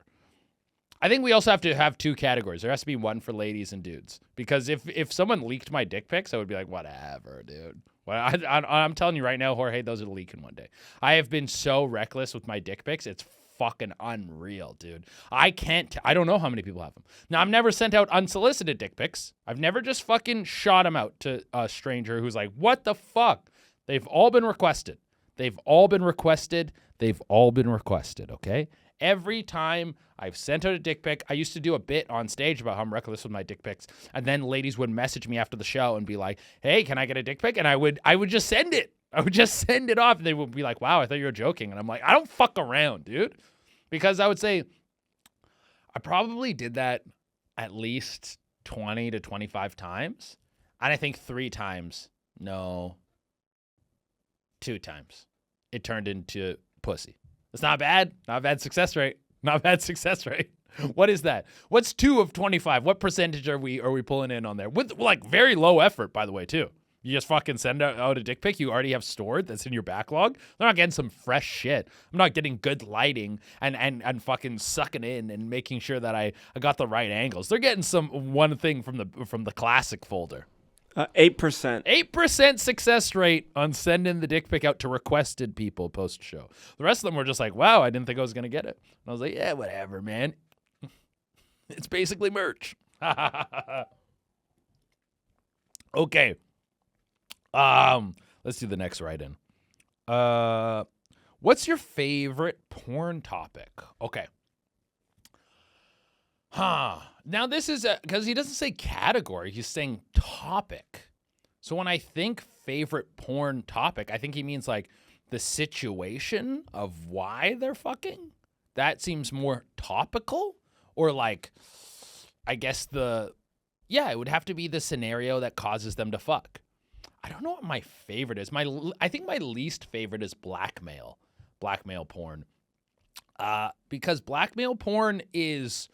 S1: I think we also have to have two categories. There has to be one for ladies and dudes. Because if someone leaked my dick pics, I would be like, whatever, dude. Well, I'm telling you right now, Jorge, those are leaking one day. I have been so reckless with my dick pics. It's fucking unreal, dude. I don't know how many people have them. Now, I've never sent out unsolicited dick pics. I've never just fucking shot them out to a stranger who's like, what the fuck? They've all been requested. They've all been requested. They've all been requested, okay? Every time I've sent out a dick pic, I used to do a bit on stage about how I'm reckless with my dick pics, and then ladies would message me after the show and be like, hey, can I get a dick pic? And I would just send it. I would just send it off, and they would be like, wow, I thought you were joking. And I'm like, I don't fuck around, dude. Because I would say I probably did that at least 20 to 25 times, and I think 3 times, no, 2 times, it turned into pussy. It's not bad. Not a bad success rate. Not a bad success rate. What is that? What's 2 of 25? What percentage are we pulling in on there? With like very low effort, by the way, too. You just fucking send out a dick pic you already have stored that's in your backlog. They're not getting some fresh shit. I'm not getting good lighting and fucking sucking in and making sure that I got the right angles. They're getting one thing from the classic folder.
S2: 8%.
S1: 8% success rate on sending the dick pic out to requested people post-show. The rest of them were just like, wow, I didn't think I was going to get it. And I was like, yeah, whatever, man. It's basically merch. Okay. Let's do the next write-in. What's your favorite porn topic? Okay. Now this is because he doesn't say category, he's saying topic. So when I think favorite porn topic, I think he means like the situation of why they're fucking. That seems more topical, or like, I guess it would have to be the scenario that causes them to fuck. I don't know what my favorite is. I think my least favorite is blackmail porn. Because blackmail porn is,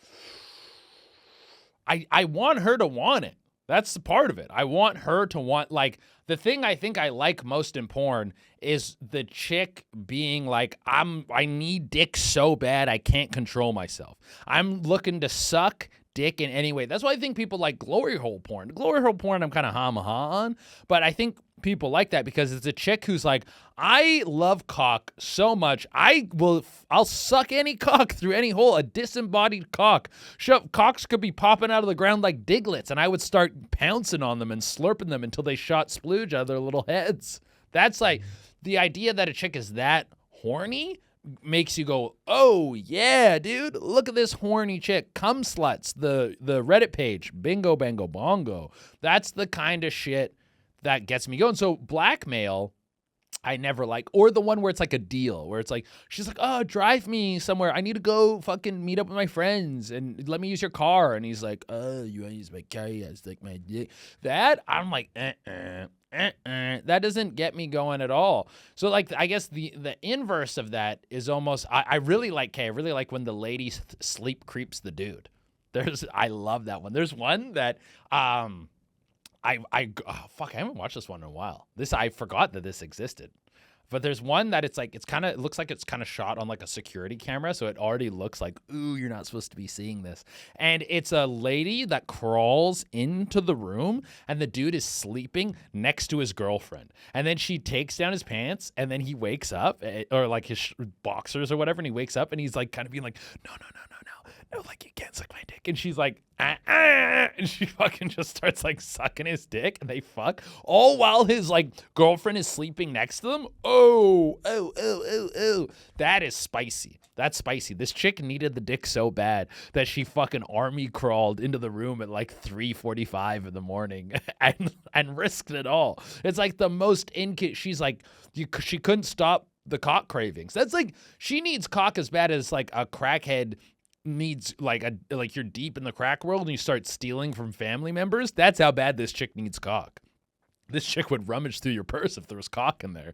S1: I want her to want it. That's the part of it. I want her to want, like, the thing I think I like most in porn is the chick being like, I need dick so bad I can't control myself. I'm looking to suck dick in any way. That's why I think people like glory hole porn. Glory hole porn I'm kind of ha-ha on, but I think people like that because it's a chick who's like, I love cock so much, I'll suck any cock through any hole, a disembodied cock. Cocks could be popping out of the ground like diglets, and I would start pouncing on them and slurping them until they shot splooge out of their little heads. That's like, the idea that a chick is that horny makes you go, oh yeah, dude, look at this horny chick. Cum sluts, the Reddit page, bingo bango bongo. That's the kind of shit that gets me going. So blackmail, I never like, or the one where it's like a deal, where it's like, she's like, oh, drive me somewhere. I need to go fucking meet up with my friends and let me use your car. And he's like, oh, you want to use my car? Yeah, it's like my dick. That, I'm like, that doesn't get me going at all. So like, I guess the inverse of that is almost, I really like when the lady sleep creeps the dude. I love that one. There's one that, I haven't watched this one in a while. I forgot that this existed. But there's one that it looks like it's kind of shot on like a security camera, so it already looks like, ooh, you're not supposed to be seeing this. And it's a lady that crawls into the room, and the dude is sleeping next to his girlfriend. And then she takes down his pants, and then he wakes up, or like his boxers or whatever, and he wakes up, and he's like kind of being like, no, like you can't suck my dick. And she's like, and she fucking just starts like sucking his dick, and they fuck all while his like girlfriend is sleeping next to them. Oh, that is spicy. That's spicy. This chick needed the dick so bad that she fucking army crawled into the room at like 3:45 in the morning and risked it all. It's like the most she's like, she couldn't stop the cock cravings. That's like, she needs cock as bad as like a crackhead needs, like you're deep in the crack world and you start stealing from family members. That's how bad this chick needs cock. This chick would rummage through your purse if there was cock in there.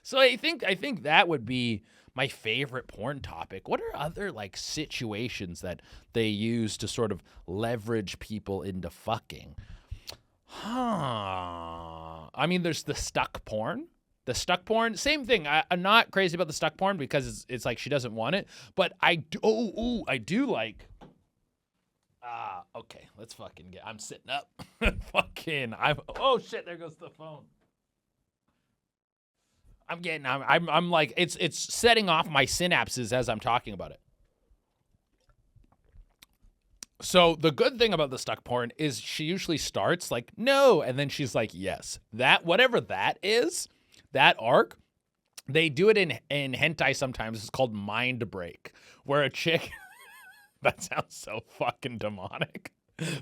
S1: So I think that would be my favorite porn topic. What are other like situations that they use to sort of leverage people into fucking? I mean, there's the stuck porn. The stuck porn, same thing. I'm not crazy about the stuck porn because it's like she doesn't want it. But I do like. Okay, let's fucking get. I'm sitting up. Oh shit! There goes the phone. I'm like it's setting off my synapses as I'm talking about it. So the good thing about the stuck porn is she usually starts like no, and then she's like yes. That whatever that is, that arc, they do it in hentai sometimes. It's called mind break, where a chick. That sounds so fucking demonic.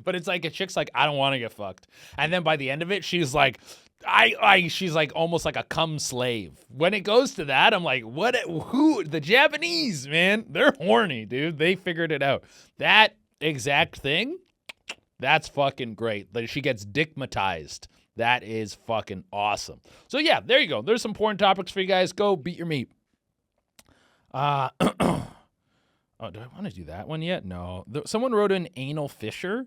S1: But it's like a chick's like, I don't want to get fucked. And then by the end of it, she's like, she's like almost like a cum slave. When it goes to that, I'm like, who? The Japanese, man, they're horny, dude. They figured it out. That exact thing, that's fucking great. That she gets dickmatized. That is fucking awesome. So yeah, there you go. There's some porn topics for you guys. Go beat your meat. Oh, do I want to do that one yet? No. Someone wrote an anal fissure,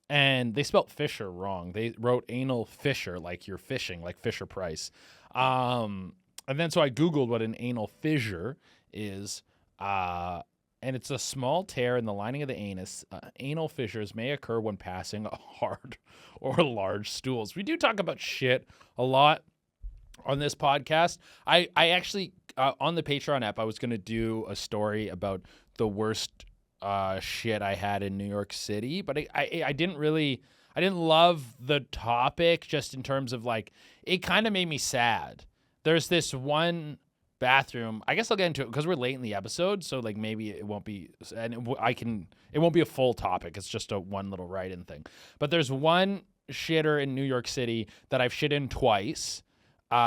S1: and they spelled Fisher wrong. They wrote anal fissure, like you're fishing, like Fisher Price. And then so I Googled what an anal fissure is, and it's a small tear in the lining of the anus. Anal fissures may occur when passing hard or large stools. We do talk about shit a lot on this podcast. I actually, on the Patreon app, I was going to do a story about the worst shit I had in New York City, but I didn't love the topic just in terms of like, it kind of made me sad. There's this one bathroom, I guess I'll get into it because we're late in the episode, so like maybe it won't be, and it won't be a full topic. It's just a one little write-in thing. But there's one shitter in New York City that I've shit in twice.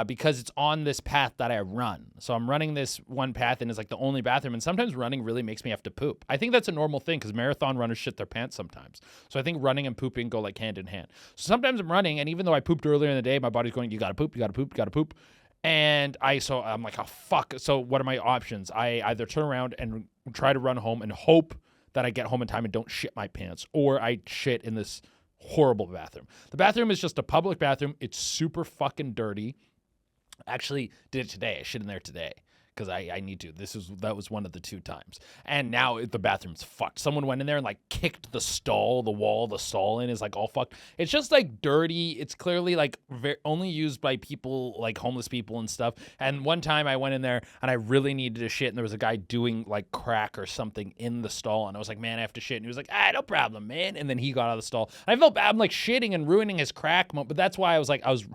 S1: Because it's on this path that I run. So I'm running this one path and it's like the only bathroom. And sometimes running really makes me have to poop. I think that's a normal thing because marathon runners shit their pants sometimes. So I think running and pooping go like hand in hand. So sometimes I'm running, and even though I pooped earlier in the day, my body's going, you gotta poop, you gotta poop, you gotta poop. And so I'm like, oh fuck. So what are my options? I either turn around and try to run home and hope that I get home in time and don't shit my pants, or I shit in this horrible bathroom. The bathroom is just a public bathroom. It's super fucking dirty. Actually did it today. I shit in there today because I need to. That was one of the 2 times. And now the bathroom's fucked. Someone went in there and like kicked the wall the stall in is like all fucked. It's just like dirty. It's clearly like only used by people like homeless people and stuff. And one time I went in there and I really needed to shit, and there was a guy doing like crack or something in the stall, and I was like, man, I have to shit. And he was like, no problem, man. And then he got out of the stall. And I felt bad. I'm like shitting and ruining his crack moment. But that's why I was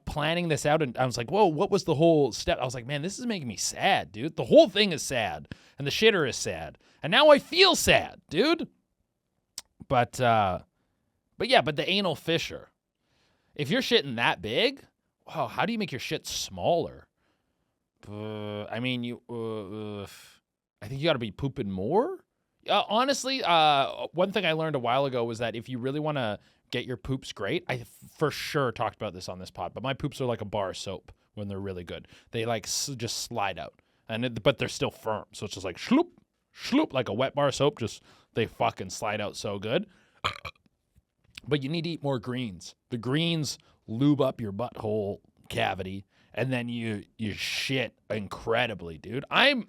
S1: planning this out, and I was like, whoa, what was the whole step? I was like, man, this is making me sad, dude. The whole thing is sad, and the shitter is sad, and now I feel sad, dude. But the anal fissure, if you're shitting that big, wow, how do you make your shit smaller? I think you got to be pooping more. Honestly, one thing I learned a while ago was that if you really want to get your poops great, I for sure talked about this on this pod, but my poops are like a bar of soap when they're really good. They like just slide out, but they're still firm. So it's just like shloop, shloop, like a wet bar of soap. Just they fucking slide out so good. But you need to eat more greens. The greens lube up your butthole cavity, and then you shit incredibly, dude. When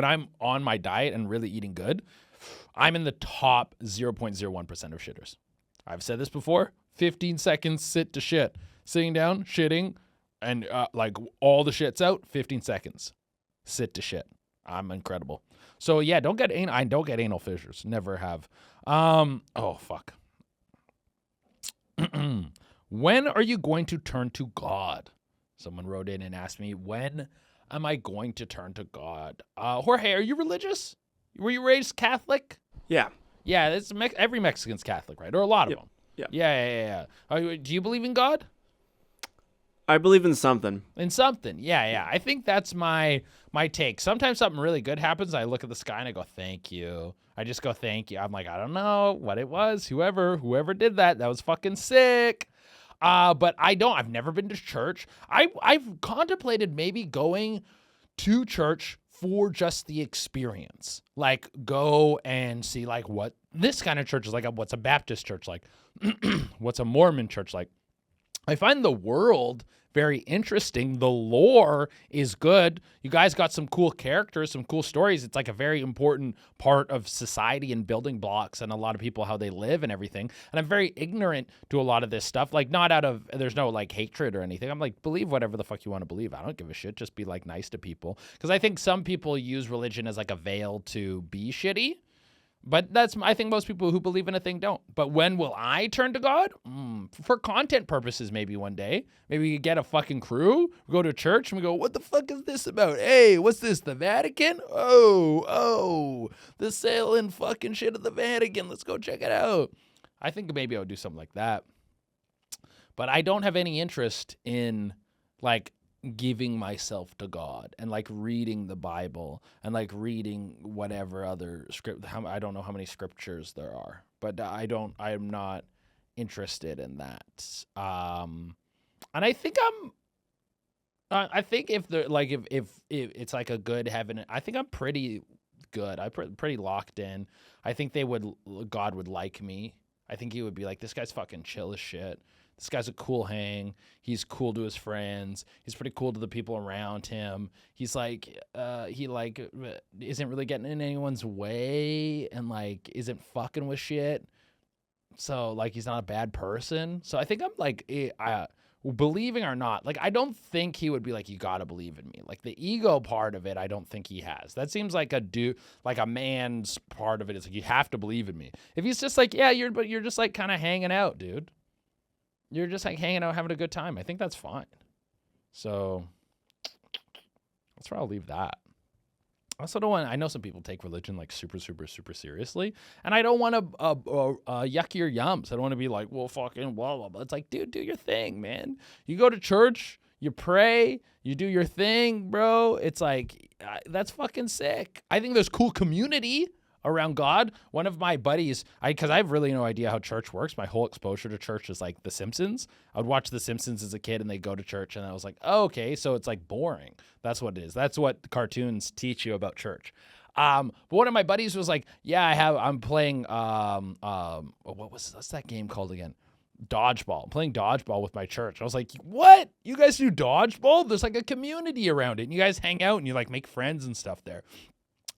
S1: I'm on my diet and really eating good, I'm in the top 0.01% of shitters. I've said this before, 15 seconds sit to shit. Sitting down, shitting, and like all the shit's out, 15 seconds. Sit to shit. I'm incredible. So yeah, I don't get anal fissures. Never have. Oh fuck. When are you going to turn to God? Someone wrote in and asked me, when am I going to turn to God? Jorge, are you religious? Were you raised Catholic?
S2: Yeah.
S1: Yeah, it's every Mexican's Catholic, right? Or a lot of them.
S2: Yeah.
S1: Yeah. Do you believe in God?
S2: I believe in something.
S1: In something. Yeah. I think that's my take. Sometimes something really good happens. I look at the sky and I go, thank you. I just go, thank you. I'm like, I don't know what it was. Whoever did that was fucking sick. But I've never been to church. I've contemplated maybe going to church for just the experience. Like, go and see like what this kind of church is like. What's a Baptist church like? What's a Mormon church like? I find the world very interesting. The lore is good. You guys got some cool characters, some cool stories. It's like a very important part of society and building blocks and a lot of people, how they live and everything. And I'm very ignorant to a lot of this stuff. Like, not out of, there's no like hatred or anything. I'm like, believe whatever the fuck you want to believe. I don't give a shit. Just be like nice to people. Because I think some people use religion as like a veil to be shitty. But I think most people who believe in a thing don't. But when will I turn to God? For content purposes, maybe one day. Maybe we get a fucking crew, we go to church, and we go, what the fuck is this about? Hey, what's this, the Vatican? Oh, the selling fucking shit at the Vatican. Let's go check it out. I think maybe I would do something like that. But I don't have any interest in, like, giving myself to God and like reading the Bible and like reading whatever other script. I don't know how many scriptures there are, but I'm not interested in that. And I think I think if it's like a good heaven, I think I'm pretty good. I'm pretty locked in. I think God would like me. I think he would be like, this guy's fucking chill as shit. This guy's a cool hang. He's cool to his friends. He's pretty cool to the people around him. He's like, he like isn't really getting in anyone's way and like isn't fucking with shit. So like he's not a bad person. So I think I'm like, believing or not, like I don't think he would be like, you gotta believe in me. Like the ego part of it, I don't think he has. That seems like a man's part of it. Is like you have to believe in me. If he's just like, yeah, you're just like kind of hanging out, dude. You're just like hanging out, having a good time. I think that's fine. So that's where I'll leave that. I also don't want, I know some people take religion like super, super, super seriously. And I don't want to yuck your yums. I don't want to be like, well, fucking blah, blah, blah. It's like, dude, do your thing, man. You go to church, you pray, you do your thing, bro. It's like, that's fucking sick. I think there's cool community around God. One of my buddies, because I have really no idea how church works. My whole exposure to church is like The Simpsons. I would watch The Simpsons as a kid and they go to church and I was like, oh, okay, so it's like boring. That's what it is. That's what cartoons teach you about church. But one of my buddies was like, yeah, I'm playing, what's that game called again? Dodgeball. I'm playing dodgeball with my church. I was like, what? You guys do dodgeball? There's like a community around it and you guys hang out and you like make friends and stuff there.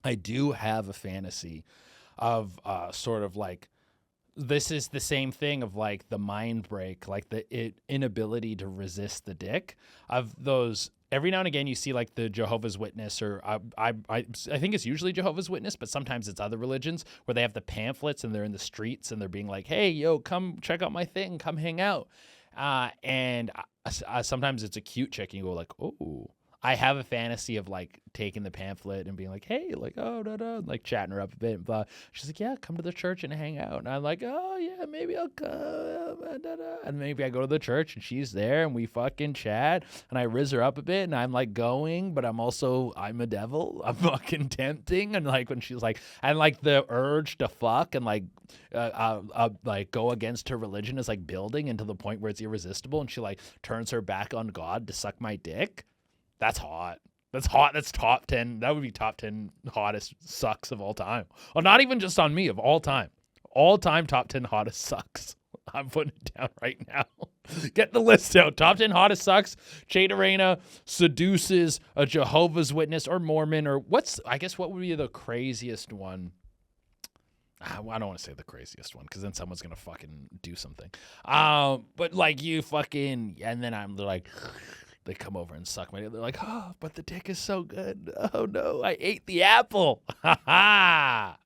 S1: I do have a fantasy of sort of like, this is the same thing of like the mind break, like the inability to resist the dick of those. Every now and again you see like the Jehovah's Witness or I think it's usually Jehovah's Witness, but sometimes it's other religions where they have the pamphlets and they're in the streets and they're being like, hey, yo, come check out my thing, come hang out. And sometimes it's a cute chick and you go like, oh. I have a fantasy of like taking the pamphlet and being like, hey, like, oh, da, da, like chatting her up a bit. And blah. She's like, yeah, come to the church and hang out. And I'm like, oh, yeah, maybe I'll come. Da, da. And maybe I go to the church and she's there and we fucking chat and I riz her up a bit and I'm like going, but I'm a devil. I'm fucking tempting. And like when she's like, and like the urge to fuck and like go against her religion is like building into the point where it's irresistible. And she like turns her back on God to suck my dick. That's hot. That's hot. That's top 10. That would be top 10 hottest sucks of all time. Well, not even just on me, of all time. All time top 10 hottest sucks. I'm putting it down right now. Get the list out. Top 10 hottest sucks. Jade Arena seduces a Jehovah's Witness or Mormon or what would be the craziest one? I don't want to say the craziest one because then someone's going to fucking do something. But like you fucking, and then I'm like, they come over and suck my dick. They're like, oh, but the dick is so good. Oh, no, I ate the apple. Ha ha.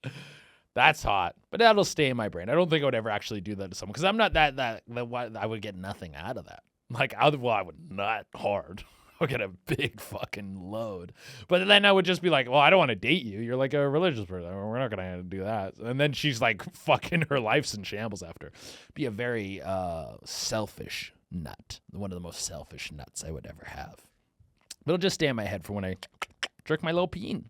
S1: That's hot. But that'll stay in my brain. I don't think I would ever actually do that to someone because I'm not that I would get nothing out of that. Like, I would nut hard. I'll get a big fucking load. But then I would just be like, well, I don't want to date you. You're like a religious person. We're not going to do that. And then she's like, fucking her life's in shambles after. Be a very selfish nut. One of the most selfish nuts I would ever have. But it'll just stay in my head for when I jerk my little peen.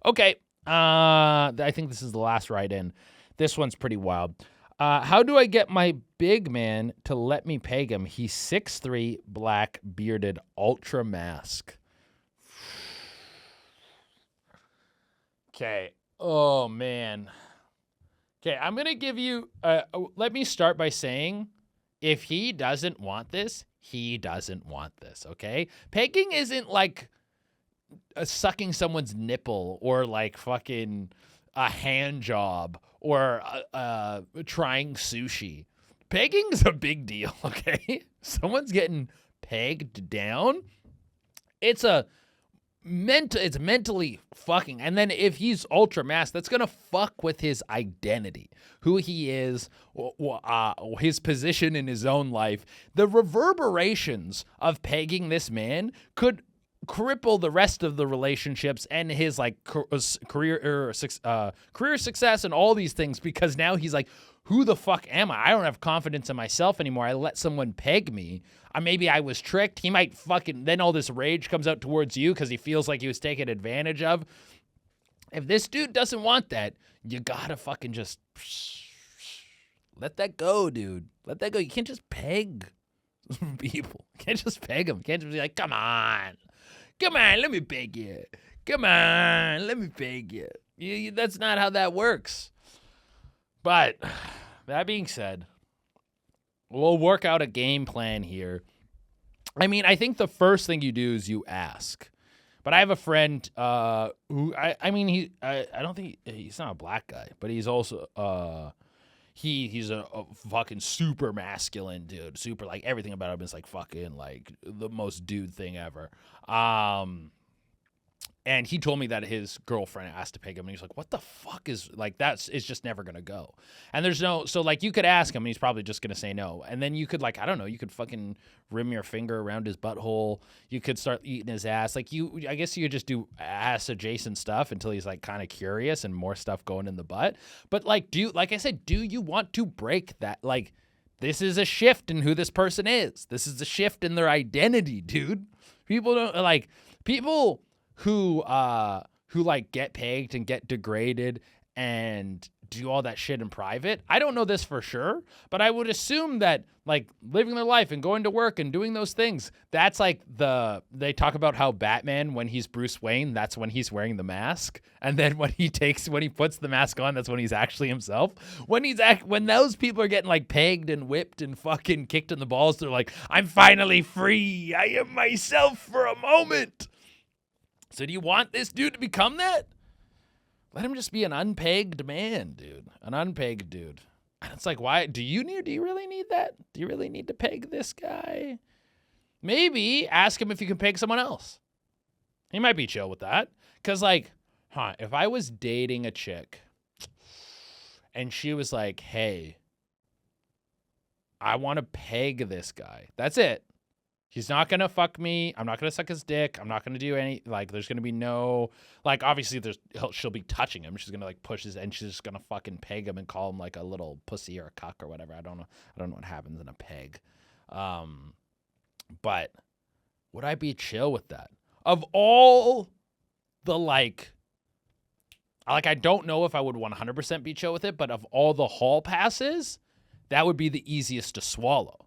S1: Okay, I think this is the last write-in. This one's pretty wild. How do I get my big man to let me peg him? He's 6'3", black, bearded, ultra mask. Okay. Oh, man. Okay, I'm going to give you... let me start by saying, if he doesn't want this, he doesn't want this, okay? Pegging isn't like sucking someone's nipple or like fucking a hand job or trying sushi. Pegging's a big deal, okay? Someone's getting pegged down. It's mentally fucking. And then if he's ultra masked, that's going to fuck with his identity, who he is, his position in his own life. The reverberations of pegging this man could cripple the rest of the relationships and his like career success and all these things, because now he's like, who the fuck am I? I don't have confidence in myself anymore. I let someone peg me. Maybe I was tricked. He might fucking, then all this rage comes out towards you because he feels like he was taken advantage of. If this dude doesn't want that, you gotta fucking just let that go, dude. Let that go. You can't just peg people. You can't just peg them. You can't just be like, come on, let me peg you. Come on, let me peg you. That's not how that works. But that being said, we'll work out a game plan here. I mean, I think the first thing you do is you ask. But I have a friend who I don't think he's not a black guy, but he's also he's a fucking super masculine dude. Super, like, everything about him is like fucking like the most dude thing ever. And he told me that his girlfriend asked to peg him, and he's like, what the fuck is, like, it's just never going to go. And there's no, so, like, you could ask him, and he's probably just going to say no. And then you could, like, I don't know, you could fucking rim your finger around his butthole. You could start eating his ass. Like, I guess you could just do ass-adjacent stuff until he's, like, kind of curious and more stuff going in the butt. But, like, like I said, do you want to break that? Like, this is a shift in who this person is. This is a shift in their identity, dude. People don't, like, people who like get pegged and get degraded and do all that shit in private. I don't know this for sure, but I would assume that, like, living their life and going to work and doing those things, that's like they talk about how Batman, when he's Bruce Wayne, that's when he's wearing the mask. And then when he puts the mask on, that's when he's actually himself. When those people are getting like pegged and whipped and fucking kicked in the balls, they're like, I'm finally free. I am myself for a moment. So do you want this dude to become that? Let him just be an unpegged man, dude. An unpegged dude. And it's like, why? Do you really need that? Do you really need to peg this guy? Maybe ask him if you can peg someone else. He might be chill with that. Because, like, if I was dating a chick and she was like, hey, I want to peg this guy. That's it. He's not going to fuck me. I'm not going to suck his dick. I'm not going to do any, like, there's going to be no, like, obviously she'll be touching him. She's going to, like, push his, and she's just going to fucking peg him and call him, like, a little pussy or a cuck or whatever. I don't know what happens in a peg. But would I be chill with that? Of all the, I don't know if I would 100% be chill with it, but of all the hall passes, that would be the easiest to swallow.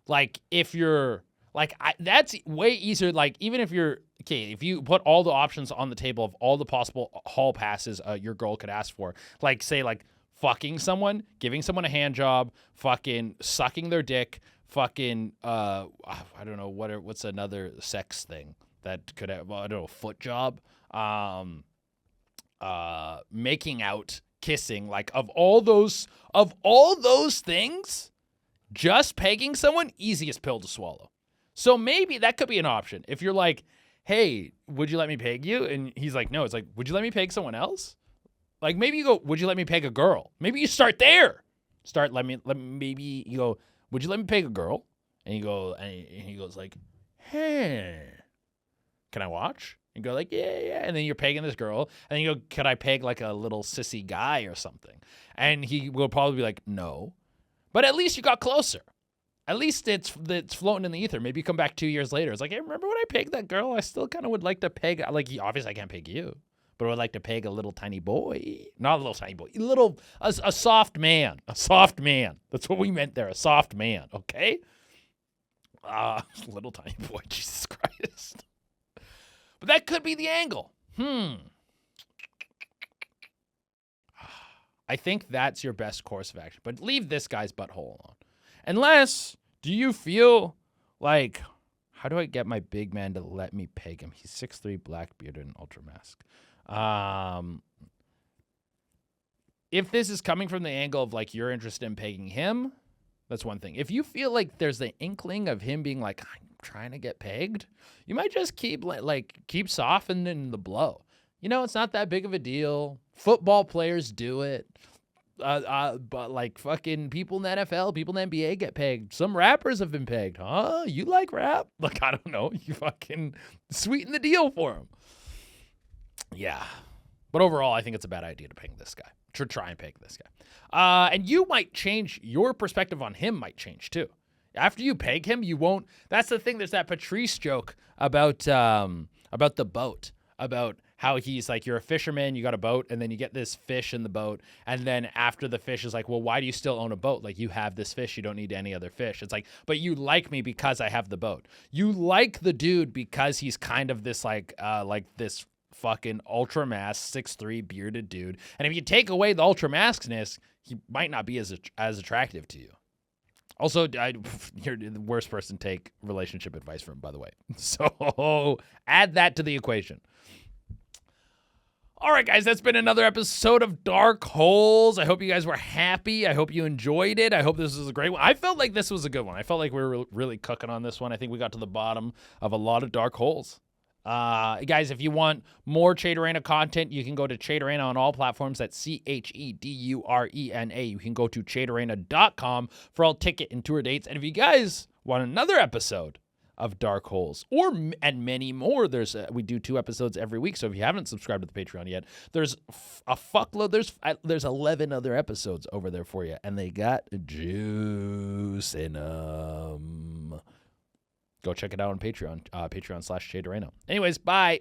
S1: Like, if you're, like, that's way easier. Like, even if you're, okay, if you put all the options on the table of all the possible hall passes your girl could ask for, like, say, like, fucking someone, giving someone a hand job, fucking sucking their dick, fucking, I don't know, what's another sex thing that could have, well, I don't know, foot job, making out, kissing, like, of all those things, just pegging someone, easiest pill to swallow. So maybe that could be an option. If you're like, hey, would you let me peg you? And he's like, no. It's like, would you let me peg someone else? Like, maybe you go, would you let me peg a girl? Maybe you start there. Maybe you go, would you let me peg a girl? And you go, and he goes like, hey, can I watch? And go like, yeah. And then you're pegging this girl. And then you go, could I peg like a little sissy guy or something? And he will probably be like, no. But at least you got closer. At least it's floating in the ether. Maybe you come back 2 years later. It's like, hey, remember when I pegged that girl? I still kind of would like to peg. Like, obviously I can't peg you. but would like to peg a little tiny boy. Not a little tiny boy. A soft man. A soft man. That's what we meant there. A soft man. Okay? Little tiny boy. Jesus Christ. But that could be the angle. I think that's your best course of action. But leave this guy's butthole alone. Unless, do you feel like, how do I get my big man to let me peg him? He's 6'3", black bearded, and ultra mask. If this is coming from the angle of like you're interested in pegging him, that's one thing. If you feel like there's the inkling of him being like, I'm trying to get pegged, you might just keep softening the blow. You know, it's not that big of a deal. Football players do it. But like fucking people in the NFL, people in the NBA get pegged. Some rappers have been pegged. Huh? You like rap? Like, I don't know. You fucking sweeten the deal for them. Yeah. But overall, I think it's a bad idea to peg this guy. To try and peg this guy. And you might change, your perspective on him might change too. After you peg him, you won't. That's the thing. There's that Patrice joke about the boat, about how he's like, you're a fisherman, you got a boat, and then you get this fish in the boat, and then after the fish is like, well, why do you still own a boat? Like, you have this fish, you don't need any other fish. It's like, but you like me because I have the boat. You like the dude because he's kind of this like this fucking ultra mask 6'3" bearded dude. And if you take away the ultra maskness, he might not be as attractive to you. Also, you're the worst person to take relationship advice from, by the way. So add that to the equation. All right, guys, that's been another episode of Dark Holes. I hope you guys were happy. I hope you enjoyed it. I hope this was a great one. I felt like this was a good one. I felt like we were really cooking on this one. I think we got to the bottom of a lot of dark holes. Guys, if you want more Chaderena content, you can go to Chaderena on all platforms. That's CHEDURENA. You can go to chaderena.com for all ticket and tour dates. And if you guys want another episode of Dark Holes and many more, we do 2 episodes every week. So if you haven't subscribed to the Patreon yet, there's a fuckload. There's 11 other episodes over there for you, and they got juice in them. Go check it out on Patreon, Patreon/Chaderena. Anyways, bye.